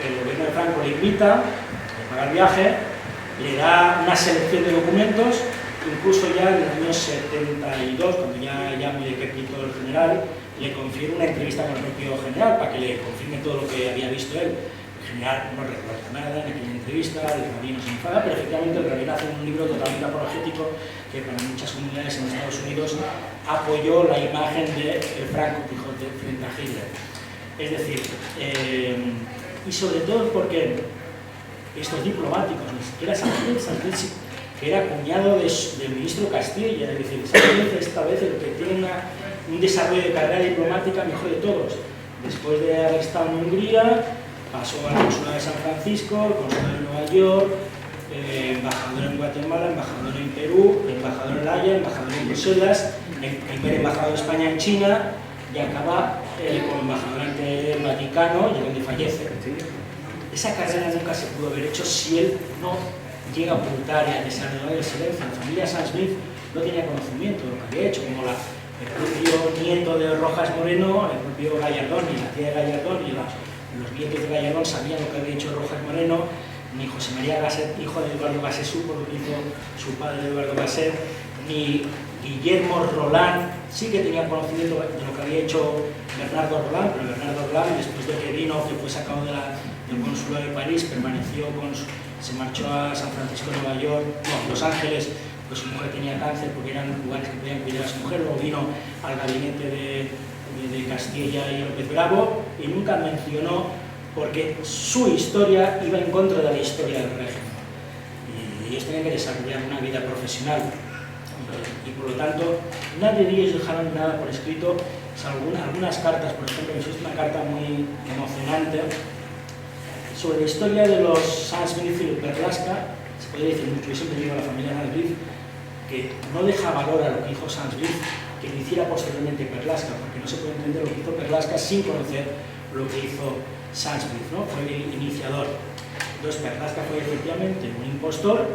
El gobierno de Franco le invita, le paga el viaje, le da una selección de documentos, incluso ya en el año 72, cuando ya muy decrépito el general, le confiere una entrevista con el propio general para que le confirme todo lo que había visto él. El general no recuerda nada en aquella entrevista, el rabino se enfada, pero efectivamente el rabino hace un libro totalmente apologético que para muchas comunidades en Estados Unidos apoyó la imagen de Franco Quijote frente a Hitler. Es decir, y sobre todo porque estos diplomáticos, ni siquiera Sánchez, que era cuñado del ministro Castilla, es decir, Sánchez esta vez el que tiene un desarrollo de carrera diplomática mejor de todos. Después de haber estado en Hungría, pasó al consulado de San Francisco, al consulado de Nueva York, embajador en Guatemala, embajador en Perú, embajador en La Haya, embajador en Bruselas, el primer embajador de España en China, y acaba como embajador ante el Vaticano, y donde fallece. Esa carrera nunca se pudo haber hecho si él no llega a ocultar y a desarrollar el silencio. La familia Sanz-Smith no tenía conocimiento de lo que había hecho, como el propio nieto de Rojas Moreno, el propio Gallardón y la tía de Gallardón y los nietos de Gallardón sabían lo que había hecho Rojas Moreno, ni José María Gasset, hijo de Eduardo Gasset, supo lo que hizo su padre Eduardo Gasset, ni Guillermo Roland sí que tenía conocimiento de lo que había hecho Bernardo Roland, pero Bernardo Roland, después de que vino, que fue sacado del consulado de París, se marchó a San Francisco, Nueva York, Los Ángeles, pues su mujer tenía cáncer porque eran lugares que podían cuidar a su mujer, luego vino al gabinete de Castilla y López Bravo y nunca mencionó, porque su historia iba en contra de la historia del régimen. Y ellos tenían que desarrollar una vida profesional. Y por lo tanto, nadie de ellos dejaron nada por escrito, salvo algunas cartas. Por ejemplo, existe una carta muy emocionante sobre la historia de los Sansbrief y Perlasca, se podría decir mucho. Yo siempre digo a la familia Sansbrief que no deja valor a lo que hizo Sansbrief que lo hiciera posteriormente Perlasca, porque no se puede entender lo que hizo Perlasca sin conocer lo que hizo Sansbrief, ¿no? Fue el iniciador. Entonces Perlasca fue efectivamente un impostor,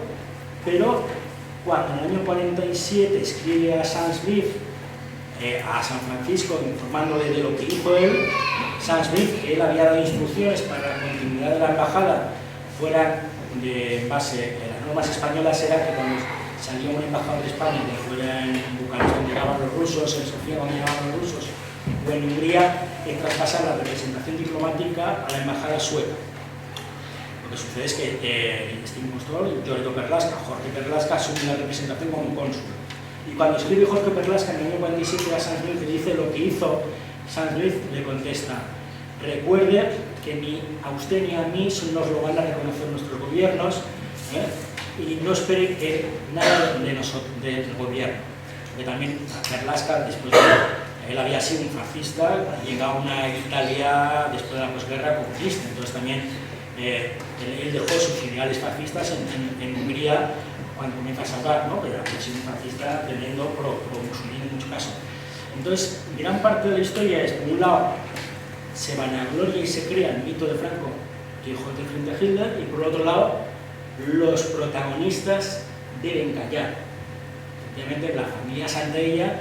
pero cuando en el año 47 escribe a Sansbrief a San Francisco informándole de lo que hizo él, Sansbrief, que él había dado instrucciones para la continuidad de la embajada fuera de base en las normas españolas, era que cuando salía un embajador de España, que fuera en Bucarest donde llegaban los rusos, en Sofía donde llegaban los rusos, o en Hungría, traspasar la representación diplomática a la embajada sueca. Lo que sucede es que este impostor, Giorgio Perlasca, Jorge Perlasca, asume la representación como cónsul. Y cuando escribe Jorge Perlasca en el año 47 a Sansbrief y dice lo que hizo, Sansbrief le contesta: recuerde que ni a usted ni a mí nos lo van a reconocer nuestros gobiernos, y no espere que nada de nosotros, del gobierno. Que también Perlasca, después de él había sido un fascista, llega a una Italia después de la posguerra comunista, entonces también él dejó sus ideales fascistas en Hungría cuando comienza a salvar, ¿no? Pero había sido un fascista tremendo, pro-musulmán en muchos casos. Entonces, gran parte de la historia es, por un lado, se vanagloria y se crea el mito de Franco que dejó frente a Hitler, y por otro lado, los protagonistas deben callar. Efectivamente, la familia Santaella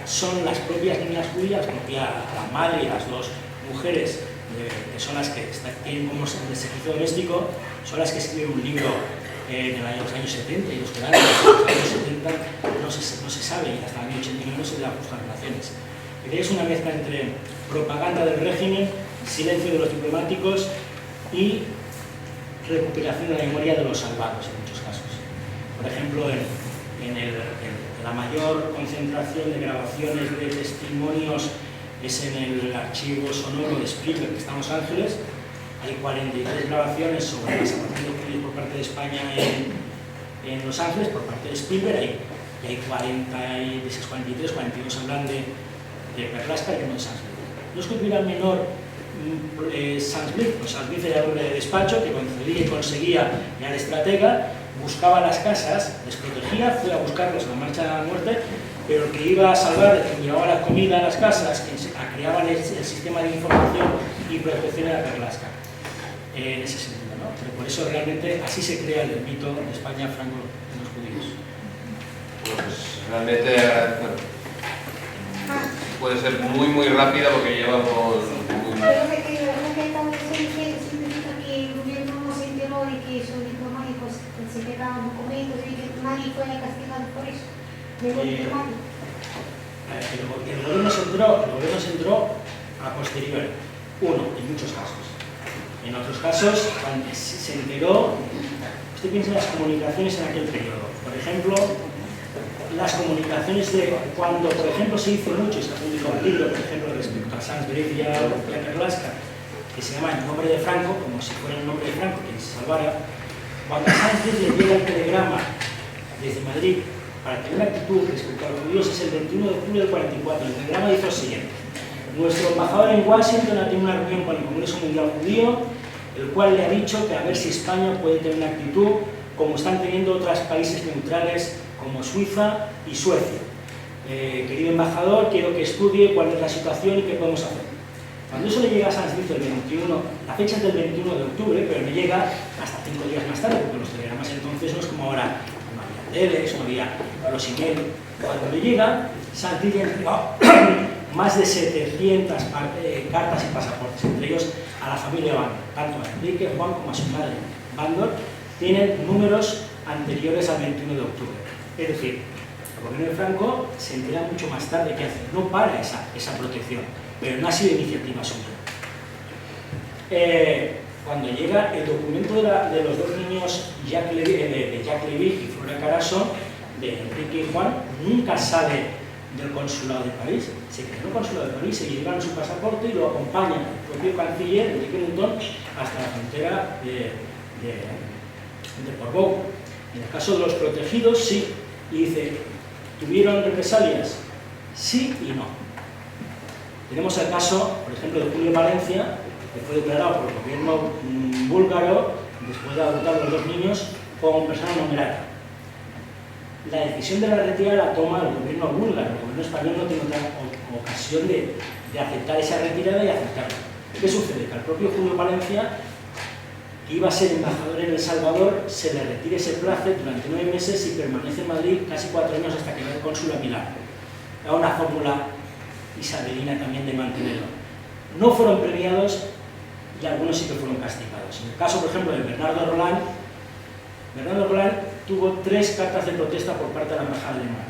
son las propias niñas judías, la madre y las dos mujeres que son las que tienen como servicio doméstico, son las que escriben un libro en los años 70, y los que dan en los años 70 no se sabe, y hasta el año 89 no se le ajustan relaciones. Es una mezcla entre propaganda del régimen, silencio de los diplomáticos y recuperación de la memoria de los salvados en muchos casos. Por ejemplo, en la mayor concentración de grabaciones de testimonios es en el archivo sonoro de Spielberg, que está en Los Ángeles. Hay 43 grabaciones sobre la desaparición de judíos por parte de España en Los Ángeles, por parte de Spielberg, y hay 40, y de esas 43, 42 hablan de Perlasca y uno de Sansbrief. No es que hubiera menor Sansbrief, pues Sansbrief era el hombre de despacho que concedía y conseguía, era el estratega, buscaba las casas, les protegía, fue a buscarlos a la marcha de la muerte, pero el que iba a salvar, el que llevaba la comida a las casas, que creaba el sistema de información y protección era Perlasca. En ese sentido, ¿no? Pero por eso realmente así se crea el mito de España Franco en los judíos. Pues realmente, bueno, puede ser muy rápida porque llevamos muy... Pero que tal vez significa que el gobierno no se enteró de que esos diplomáticos se quedaban documentos y que nadie fue castigado por eso. El gobierno se enteró a posteriori, en muchos casos. En otros casos, cuando se enteró, usted piensa en las comunicaciones en aquel periodo. Por ejemplo, las comunicaciones de cuando, por ejemplo, se hizo mucho, se ha publicado un libro, por ejemplo, respecto a Sansbrief y a Perlasca, que se llama El nombre de Franco, como si fuera el nombre de Franco quien se salvara. Cuando a Sansbrief le llega el telegrama desde Madrid para tener una actitud respecto a los judíos, es el 21 de julio del 44. El telegrama dice lo siguiente: nuestro embajador en Washington ha tenido una reunión con el Congreso Mundial Judío, el cual le ha dicho que a ver si España puede tener una actitud como están teniendo otros países neutrales como Suiza y Suecia. Querido embajador, quiero que estudie cuál es la situación y qué podemos hacer. Cuando eso le llega a Sansbrief el 21, la fecha es del 21 de octubre, pero me llega hasta 5 días más tarde, porque los telegramas entonces no es como ahora, no había teles, no había los emails. Cuando le llega, Sansbrief entregó más de 700 cartas y pasaportes, entre ellos a la familia Bandor, tanto a Enrique, Juan como a su madre Bandor, tienen números anteriores al 21 de octubre. Es decir, el gobierno de Franco se entera mucho más tarde que hace, no para esa protección, pero no ha sido iniciativa suya. Cuando llega el documento de los dos niños, Jacques Levig y Flora Carasso, de Enrique y Juan, nunca sale del consulado de París. Se queda en el consulado de París, se llevan su pasaporte y lo acompañan el propio canciller, Enrique Montón, hasta la frontera de Portbou. En el caso de los protegidos, sí. Y dice, ¿tuvieron represalias? Sí y no. Tenemos el caso, por ejemplo, de Julio Valencia, que fue declarado por el gobierno búlgaro, después de adoptar a los 2 niños, como persona non grata. La decisión de la retirada la toma el gobierno búlgaro. El gobierno español no tiene otra ocasión de aceptar esa retirada y aceptarla. ¿Qué sucede? Que al propio Julio Palencia, que iba a ser embajador en El Salvador, se le retira ese plazo durante 9 meses y permanece en Madrid casi 4 años hasta que va el cónsul a Milán. Era una fórmula isabelina también de mantenerlo. No fueron premiados y algunos sí que fueron castigados. En el caso, por ejemplo, de Bernardo Roland tuvo 3 cartas de protesta por parte de la embajada alemana.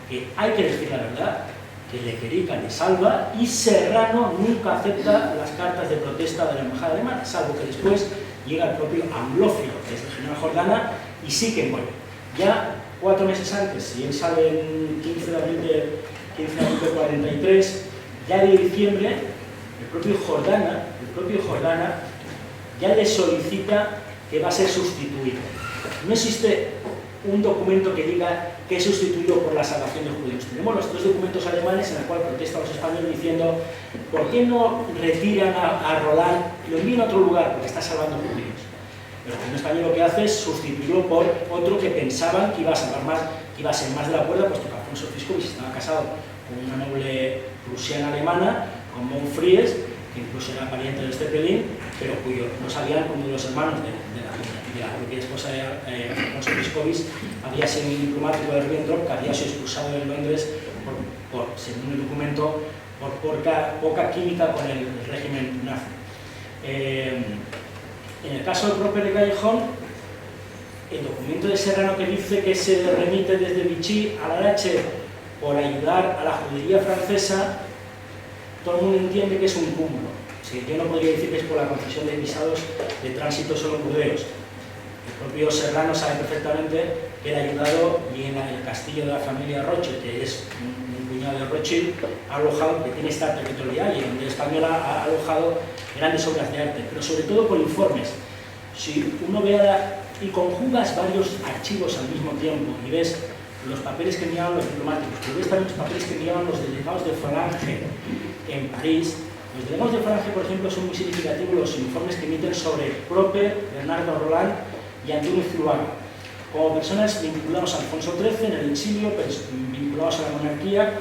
Que hay que decir la verdad, que Lequerica le salva y Serrano nunca acepta las cartas de protesta de la embajada alemana, salvo que después llega el propio Amblófilo, que es el general Jordana, y sí que muere. Ya 4 meses antes, si él sale en 15 de abril de 43, ya de diciembre, el propio Jordana ya le solicita que va a ser sustituido. No existe un documento que diga que es sustituido por la salvación de judíos. Tenemos los 3 documentos alemanes en los cuales protestan los españoles diciendo ¿por qué no retiran a Roland y lo envían a otro lugar porque está salvando judíos? Pero el gobierno español lo que hace es sustituirlo por otro que pensaban que iba a salvar más, que iba a ser más de la cuerda, puesto que Alfonso Fiscowitz estaba casado con una noble prusiana alemana, con von Fries, que incluso era pariente de Zeppelin, pero cuyo no sabían como los hermanos de la propia esposa de Alfonso Fiscowitz había sido un diplomático de Ribbentrop que había sido expulsado de Londres por según el documento, por poca química con el régimen nazi. En el caso del Proper de Callejón, el documento de Serrano que dice que se remite desde Vichy a Larache por ayudar a la judería francesa, todo el mundo entiende que es un cúmulo. Sí, yo no podría decir que es por la concesión de visados de tránsito solo burdeos. El propio Serrano sabe perfectamente que el ayudado y en el castillo de la familia Rothschild, que es un cuñado de Rothschild, ha alojado, que tiene esta territorial y donde el español ha alojado grandes obras de arte, pero sobre todo por informes. Si uno ve y conjugas varios archivos al mismo tiempo y ves los papeles que enviaban los diplomáticos, pero ves también los papeles que enviaban los delegados de Falange en París. Los delegados de Falange, por ejemplo, son muy significativos los informes que emiten sobre Proper, Bernardo Roland y Antonio Zuluaga, como personas vinculadas a Alfonso XIII en el exilio, vinculados a la monarquía.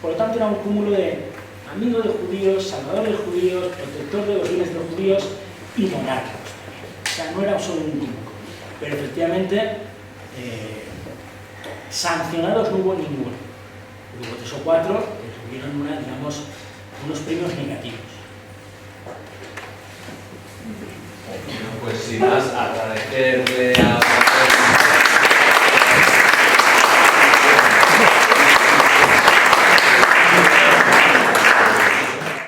Por lo tanto, era un cúmulo de amigo de judíos, salvador de judíos, protector de los bienes de los judíos y monárquicos. O sea, no era solo un cúmulo, pero efectivamente sancionados no hubo ninguno. Hubo 3 o 4 que tuvieron unos premios negativos. Pues sin más, agradecerle a